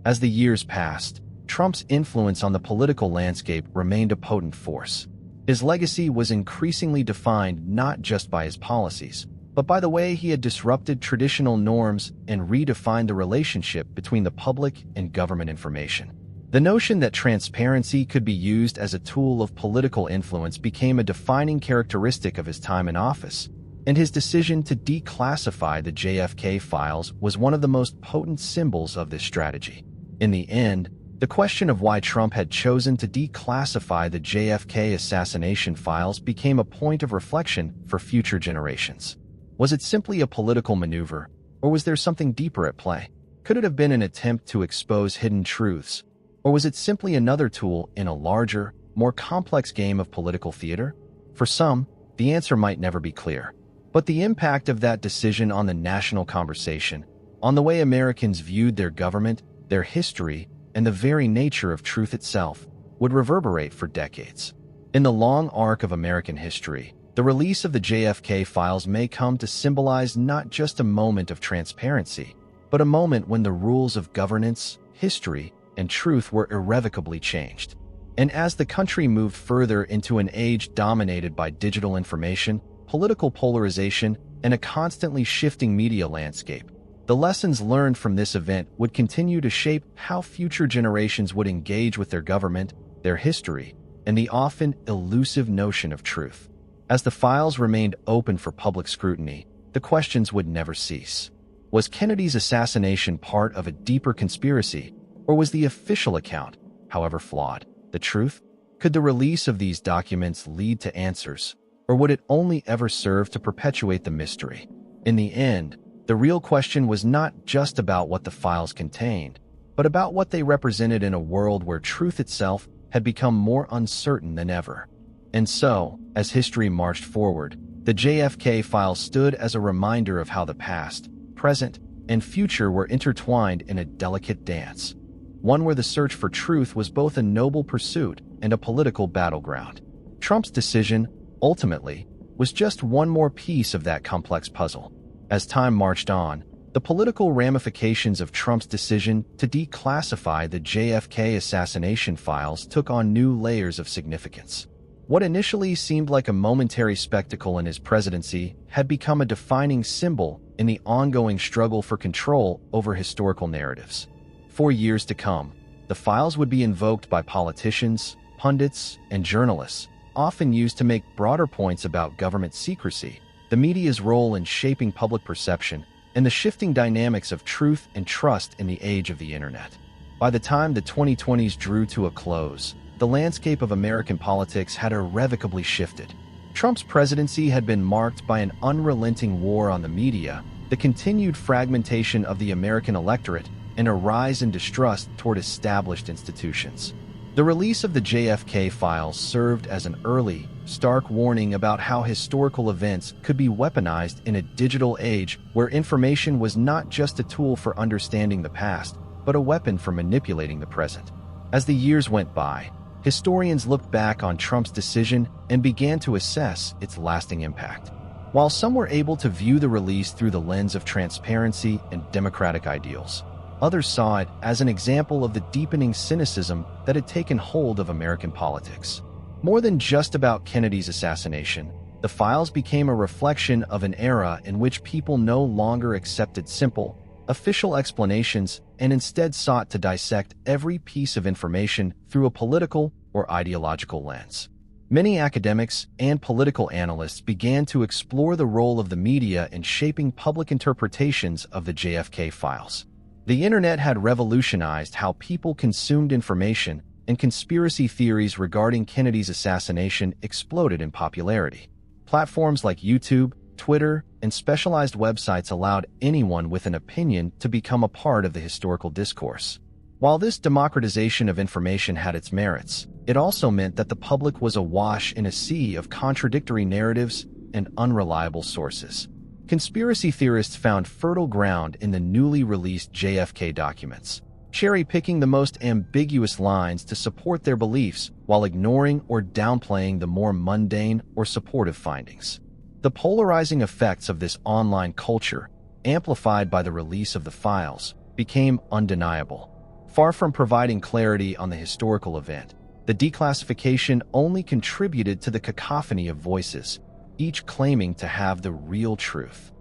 As the years passed, Trump's influence on the political landscape remained a potent force. His legacy was increasingly defined not just by his policies, but by the way he had disrupted traditional norms and redefined the relationship between the public and government information. The notion that transparency could be used as a tool of political influence became a defining characteristic of his time in office, and his decision to declassify the JFK files was one of the most potent symbols of this strategy. In the end, the question of why Trump had chosen to declassify the JFK assassination files became a point of reflection for future generations. Was it simply a political maneuver, or was there something deeper at play? Could it have been an attempt to expose hidden truths, or was it simply another tool in a larger, more complex game of political theater? For some, the answer might never be clear. But the impact of that decision on the national conversation, on the way Americans viewed their government, their history, and the very nature of truth itself, would reverberate for decades. In the long arc of American history, the release of the JFK files may come to symbolize not just a moment of transparency, but a moment when the rules of governance, history, and truth were irrevocably changed. And as the country moved further into an age dominated by digital information, political polarization, and a constantly shifting media landscape, the lessons learned from this event would continue to shape how future generations would engage with their government, their history, and the often elusive notion of truth. As the files remained open for public scrutiny, the questions would never cease. Was Kennedy's assassination part of a deeper conspiracy, or was the official account, however flawed, the truth? Could the release of these documents lead to answers, or would it only ever serve to perpetuate the mystery? In the end, the real question was not just about what the files contained, but about what they represented in a world where truth itself had become more uncertain than ever. And so, as history marched forward, the JFK files stood as a reminder of how the past, present, and future were intertwined in a delicate dance, one where the search for truth was both a noble pursuit and a political battleground. Trump's decision, ultimately, was just one more piece of that complex puzzle. As time marched on, the political ramifications of Trump's decision to declassify the JFK assassination files took on new layers of significance. What initially seemed like a momentary spectacle in his presidency had become a defining symbol in the ongoing struggle for control over historical narratives. For years to come, the files would be invoked by politicians, pundits, and journalists, often used to make broader points about government secrecy, the media's role in shaping public perception, and the shifting dynamics of truth and trust in the age of the internet. By the time the 2020s drew to a close, the landscape of American politics had irrevocably shifted. Trump's presidency had been marked by an unrelenting war on the media, the continued fragmentation of the American electorate, and a rise in distrust toward established institutions. The release of the JFK files served as an early, stark warning about how historical events could be weaponized in a digital age where information was not just a tool for understanding the past, but a weapon for manipulating the present. As the years went by, historians looked back on Trump's decision and began to assess its lasting impact. While some were able to view the release through the lens of transparency and democratic ideals, others saw it as an example of the deepening cynicism that had taken hold of American politics. More than just about Kennedy's assassination, the files became a reflection of an era in which people no longer accepted simple, official explanations and instead sought to dissect every piece of information through a political or ideological lens. Many academics and political analysts began to explore the role of the media in shaping public interpretations of the JFK files. The internet had revolutionized how people consumed information, and conspiracy theories regarding Kennedy's assassination exploded in popularity. Platforms like YouTube, Twitter, and specialized websites allowed anyone with an opinion to become a part of the historical discourse. While this democratization of information had its merits, it also meant that the public was awash in a sea of contradictory narratives and unreliable sources. Conspiracy theorists found fertile ground in the newly released JFK documents, cherry-picking the most ambiguous lines to support their beliefs while ignoring or downplaying the more mundane or supportive findings. The polarizing effects of this online culture, amplified by the release of the files, became undeniable. Far from providing clarity on the historical event, the declassification only contributed to the cacophony of voices, each claiming to have the real truth.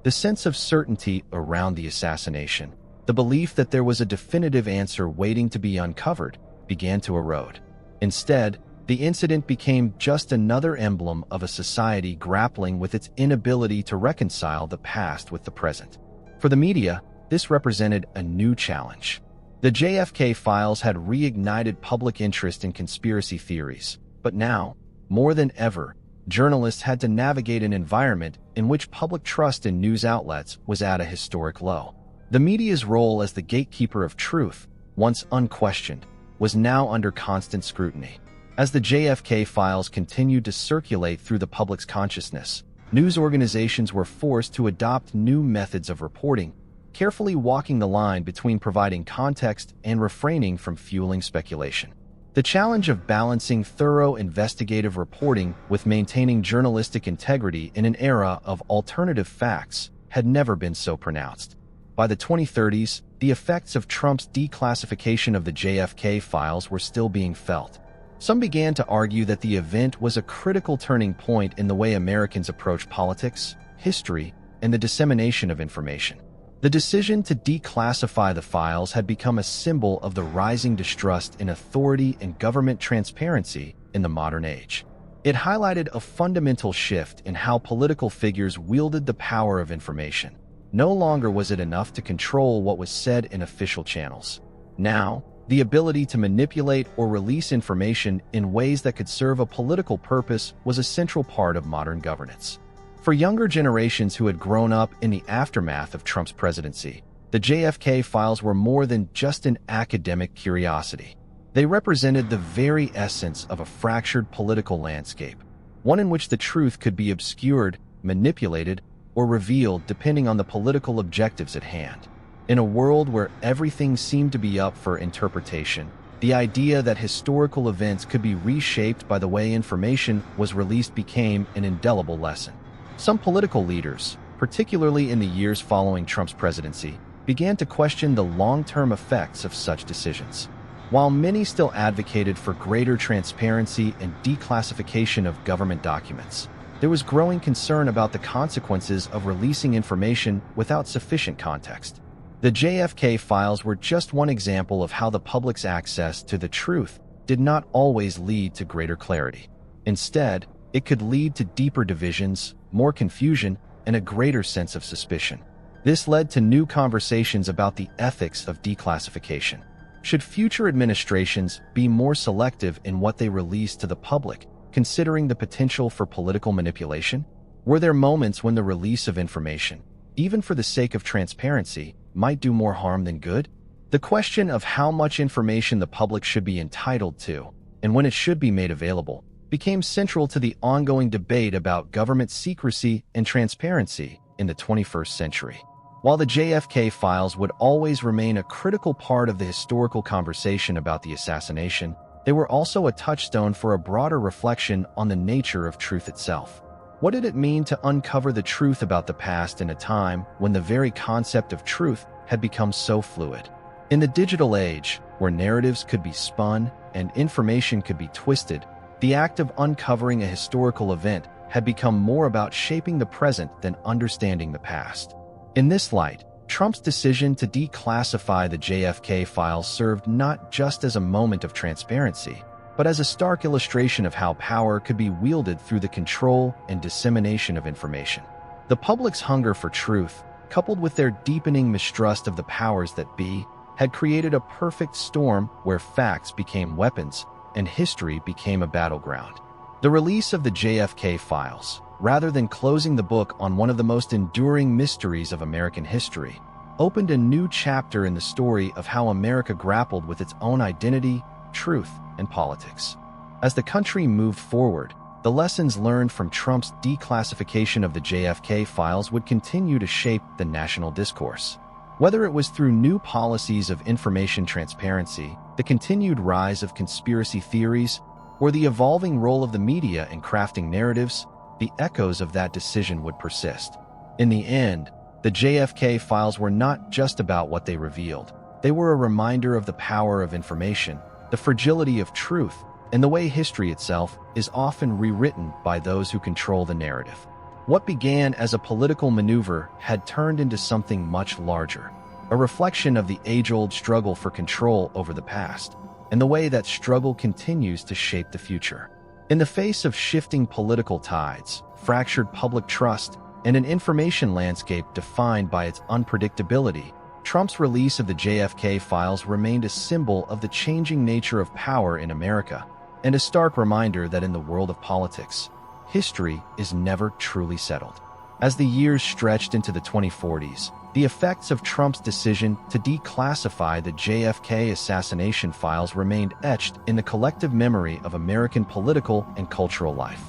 The sense of certainty around the assassination, the belief that there was a definitive answer waiting to be uncovered, began to erode. Instead, the incident became just another emblem of a society grappling with its inability to reconcile the past with the present. For the media, this represented a new challenge. The JFK files had reignited public interest in conspiracy theories, but now, more than ever, journalists had to navigate an environment in which public trust in news outlets was at a historic low. The media's role as the gatekeeper of truth, once unquestioned, was now under constant scrutiny. As the JFK files continued to circulate through the public's consciousness, news organizations were forced to adopt new methods of reporting, carefully walking the line between providing context and refraining from fueling speculation. The challenge of balancing thorough investigative reporting with maintaining journalistic integrity in an era of alternative facts had never been so pronounced. By the 2030s, the effects of Trump's declassification of the JFK files were still being felt. Some began to argue that the event was a critical turning point in the way Americans approach politics, history, and the dissemination of information. The decision to declassify the files had become a symbol of the rising distrust in authority and government transparency in the modern age. It highlighted a fundamental shift in how political figures wielded the power of information. No longer was it enough to control what was said in official channels. Now, the ability to manipulate or release information in ways that could serve a political purpose was a central part of modern governance. For younger generations who had grown up in the aftermath of Trump's presidency, the JFK files were more than just an academic curiosity. They represented the very essence of a fractured political landscape, one in which the truth could be obscured, manipulated, or revealed depending on the political objectives at hand. In a world where everything seemed to be up for interpretation, the idea that historical events could be reshaped by the way information was released became an indelible lesson. Some political leaders, particularly in the years following Trump's presidency, began to question the long-term effects of such decisions. While many still advocated for greater transparency and declassification of government documents, there was growing concern about the consequences of releasing information without sufficient context. The JFK files were just one example of how the public's access to the truth did not always lead to greater clarity. Instead, it could lead to deeper divisions, more confusion, and a greater sense of suspicion. This led to new conversations about the ethics of declassification. Should future administrations be more selective in what they release to the public, considering the potential for political manipulation? Were there moments when the release of information, even for the sake of transparency, might do more harm than good? The question of how much information the public should be entitled to, and when it should be made available, became central to the ongoing debate about government secrecy and transparency in the 21st century. While the JFK files would always remain a critical part of the historical conversation about the assassination, they were also a touchstone for a broader reflection on the nature of truth itself. What did it mean to uncover the truth about the past in a time when the very concept of truth had become so fluid? In the digital age, where narratives could be spun and information could be twisted, the act of uncovering a historical event had become more about shaping the present than understanding the past. In this light, Trump's decision to declassify the JFK files served not just as a moment of transparency, but as a stark illustration of how power could be wielded through the control and dissemination of information. The public's hunger for truth, coupled with their deepening mistrust of the powers that be, had created a perfect storm where facts became weapons and history became a battleground. The release of the JFK files, rather than closing the book on one of the most enduring mysteries of American history, opened a new chapter in the story of how America grappled with its own identity, truth, and politics. As the country moved forward, the lessons learned from Trump's declassification of the JFK files would continue to shape the national discourse. Whether it was through new policies of information transparency, the continued rise of conspiracy theories, or the evolving role of the media in crafting narratives, the echoes of that decision would persist. In the end, the JFK files were not just about what they revealed. They were a reminder of the power of information, the fragility of truth, and the way history itself is often rewritten by those who control the narrative. What began as a political maneuver had turned into something much larger, a reflection of the age-old struggle for control over the past, and the way that struggle continues to shape the future. In the face of shifting political tides, fractured public trust, and an information landscape defined by its unpredictability, Trump's release of the JFK files remained a symbol of the changing nature of power in America, and a stark reminder that in the world of politics, history is never truly settled. As the years stretched into the 2040s, the effects of Trump's decision to declassify the JFK assassination files remained etched in the collective memory of American political and cultural life.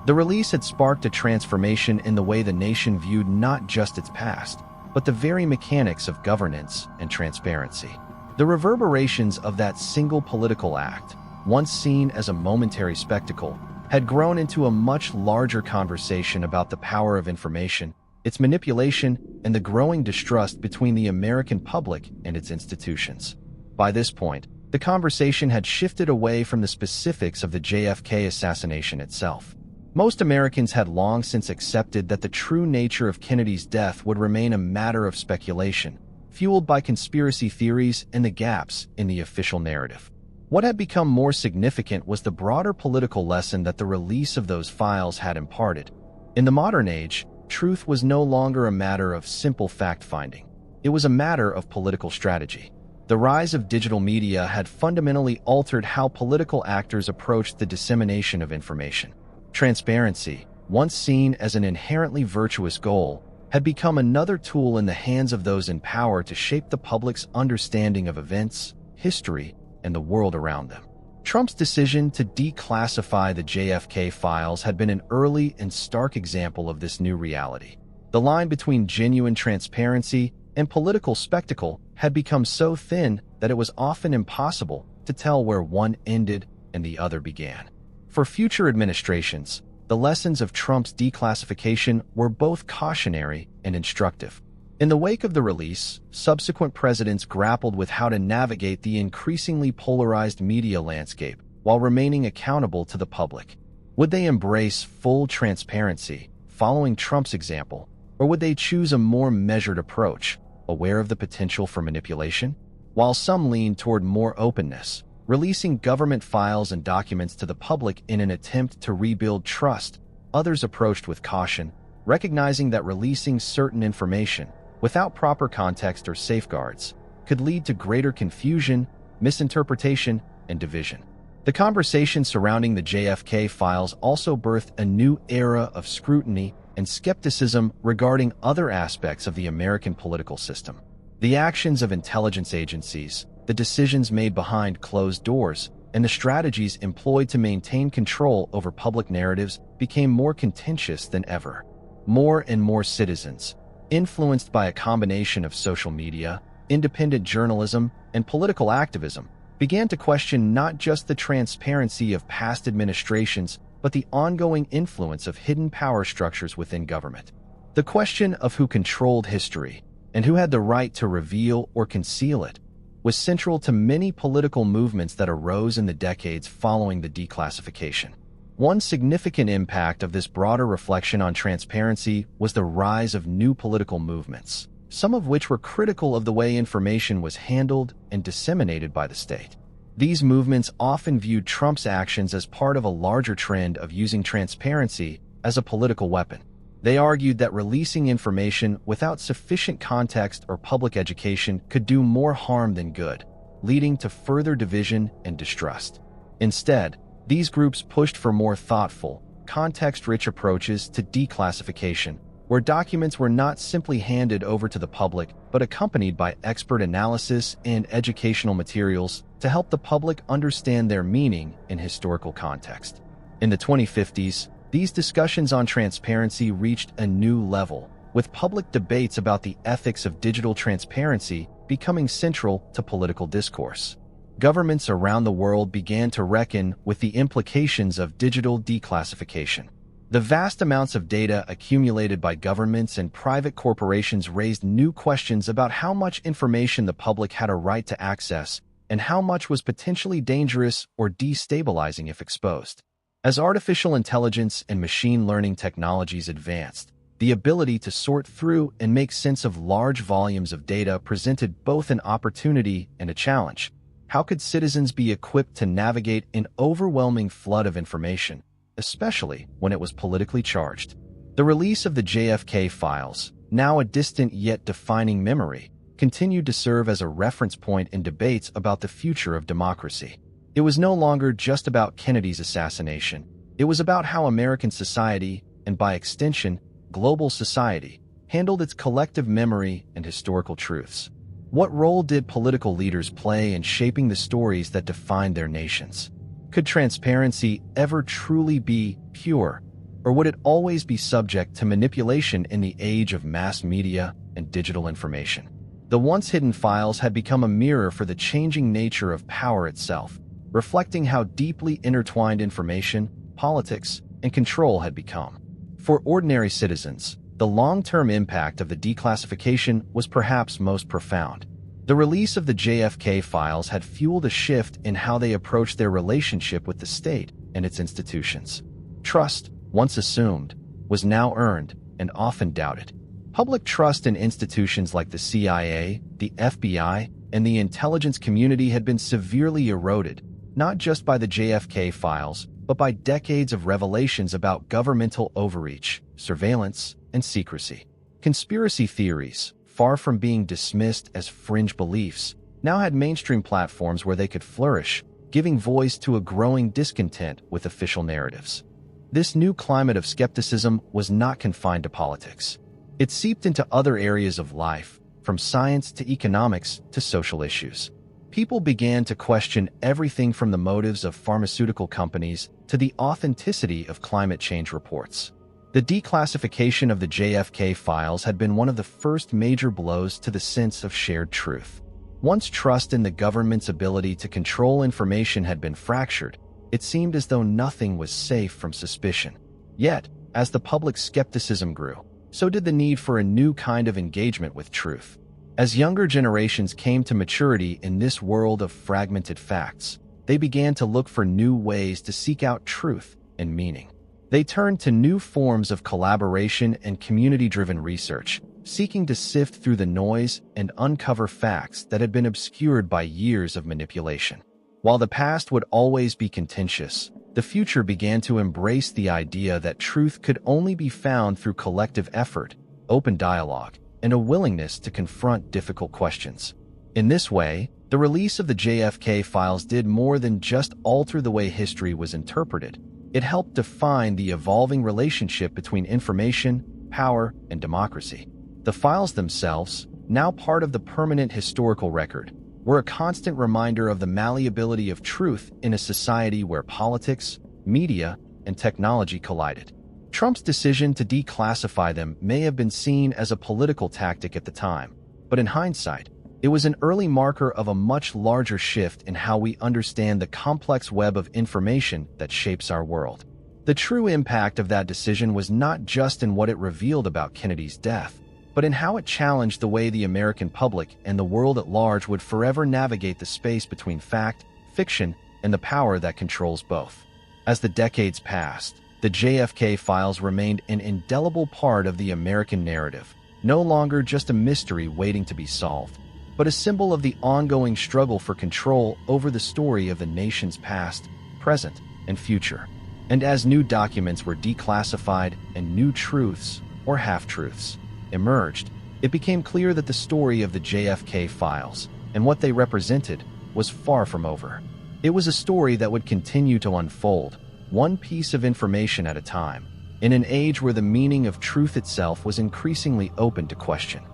The release had sparked a transformation in the way the nation viewed not just its past, but the very mechanics of governance and transparency. The reverberations of that single political act, once seen as a momentary spectacle, had grown into a much larger conversation about the power of information, its manipulation, and the growing distrust between the American public and its institutions. By this point, The conversation had shifted away from the specifics of the JFK assassination itself. Most Americans had long since accepted that the true nature of Kennedy's death would remain a matter of speculation, fueled by conspiracy theories and the gaps in the official narrative. What had become more significant was the broader political lesson that the release of those files had imparted. In the modern age, truth was no longer a matter of simple fact-finding. It was a matter of political strategy. The rise of digital media had fundamentally altered how political actors approached the dissemination of information. Transparency, once seen as an inherently virtuous goal, had become another tool in the hands of those in power to shape the public's understanding of events, history, and the world around them. Trump's decision to declassify the JFK files had been an early and stark example of this new reality. The line between genuine transparency and political spectacle had become so thin that it was often impossible to tell where one ended and the other began. For future administrations, the lessons of Trump's declassification were both cautionary and instructive. In the wake of the release, subsequent presidents grappled with how to navigate the increasingly polarized media landscape while remaining accountable to the public. Would they embrace full transparency, following Trump's example, or would they choose a more measured approach, aware of the potential for manipulation? While some leaned toward more openness, releasing government files and documents to the public in an attempt to rebuild trust, others approached with caution, recognizing that releasing certain information without proper context or safeguards could lead to greater confusion, misinterpretation, and division. The conversation surrounding the JFK files also birthed a new era of scrutiny and skepticism regarding other aspects of the American political system. The actions of intelligence agencies, the decisions made behind closed doors, and the strategies employed to maintain control over public narratives became more contentious than ever. More and more citizens, influenced by a combination of social media, independent journalism, and political activism, began to question not just the transparency of past administrations, but the ongoing influence of hidden power structures within government. The question of who controlled history and who had the right to reveal or conceal it was central to many political movements that arose in the decades following the declassification. One significant impact of this broader reflection on transparency was the rise of new political movements, some of which were critical of the way information was handled and disseminated by the state. These movements often viewed Trump's actions as part of a larger trend of using transparency as a political weapon. They argued that releasing information without sufficient context or public education could do more harm than good, leading to further division and distrust. Instead, these groups pushed for more thoughtful, context-rich approaches to declassification, where documents were not simply handed over to the public, but accompanied by expert analysis and educational materials to help the public understand their meaning in historical context. In the 2050s, these discussions on transparency reached a new level, with public debates about the ethics of digital transparency becoming central to political discourse. Governments around the world began to reckon with the implications of digital declassification. The vast amounts of data accumulated by governments and private corporations raised new questions about how much information the public had a right to access and how much was potentially dangerous or destabilizing if exposed. As artificial intelligence and machine learning technologies advanced, the ability to sort through and make sense of large volumes of data presented both an opportunity and a challenge. How could citizens be equipped to navigate an overwhelming flood of information, especially when it was politically charged? The release of the JFK files, now a distant yet defining memory, continued to serve as a reference point in debates about the future of democracy. It was no longer just about Kennedy's assassination. It was about how American society, and by extension, global society, handled its collective memory and historical truths. What role did political leaders play in shaping the stories that defined their nations? Could transparency ever truly be pure, or would it always be subject to manipulation in the age of mass media and digital information? The once hidden files had become a mirror for the changing nature of power itself, reflecting how deeply intertwined information, politics, and control had become. For ordinary citizens, the long-term impact of the declassification was perhaps most profound. The release of the JFK files had fueled a shift in how they approached their relationship with the state and its institutions. Trust, once assumed, was now earned and often doubted. Public trust in institutions like the CIA, the FBI, and the intelligence community had been severely eroded, not just by the JFK files, but by decades of revelations about governmental overreach, surveillance, and secrecy. Conspiracy theories, far from being dismissed as fringe beliefs, now had mainstream platforms where they could flourish, giving voice to a growing discontent with official narratives. This new climate of skepticism was not confined to politics. It seeped into other areas of life, from science to economics to social issues. People began to question everything from the motives of pharmaceutical companies to the authenticity of climate change reports. The declassification of the JFK files had been one of the first major blows to the sense of shared truth. Once trust in the government's ability to control information had been fractured, it seemed as though nothing was safe from suspicion. Yet, as the public skepticism grew, so did the need for a new kind of engagement with truth. As younger generations came to maturity in this world of fragmented facts, they began to look for new ways to seek out truth and meaning. They turned to new forms of collaboration and community-driven research, seeking to sift through the noise and uncover facts that had been obscured by years of manipulation. While the past would always be contentious, the future began to embrace the idea that truth could only be found through collective effort, open dialogue, and a willingness to confront difficult questions. In this way, the release of the JFK files did more than just alter the way history was interpreted. It helped define the evolving relationship between information, power, and democracy. The files themselves, now part of the permanent historical record, were a constant reminder of the malleability of truth in a society where politics, media, and technology collided. Trump's decision to declassify them may have been seen as a political tactic at the time, but in hindsight, it was an early marker of a much larger shift in how we understand the complex web of information that shapes our world. The true impact of that decision was not just in what it revealed about Kennedy's death, but in how it challenged the way the American public and the world at large would forever navigate the space between fact, fiction, and the power that controls both. As the decades passed, the JFK files remained an indelible part of the American narrative, no longer just a mystery waiting to be solved, but a symbol of the ongoing struggle for control over the story of the nation's past, present, and future. And as new documents were declassified and new truths, or half-truths, emerged, it became clear that the story of the JFK files and what they represented was far from over. It was a story that would continue to unfold, one piece of information at a time, in an age where the meaning of truth itself was increasingly open to question.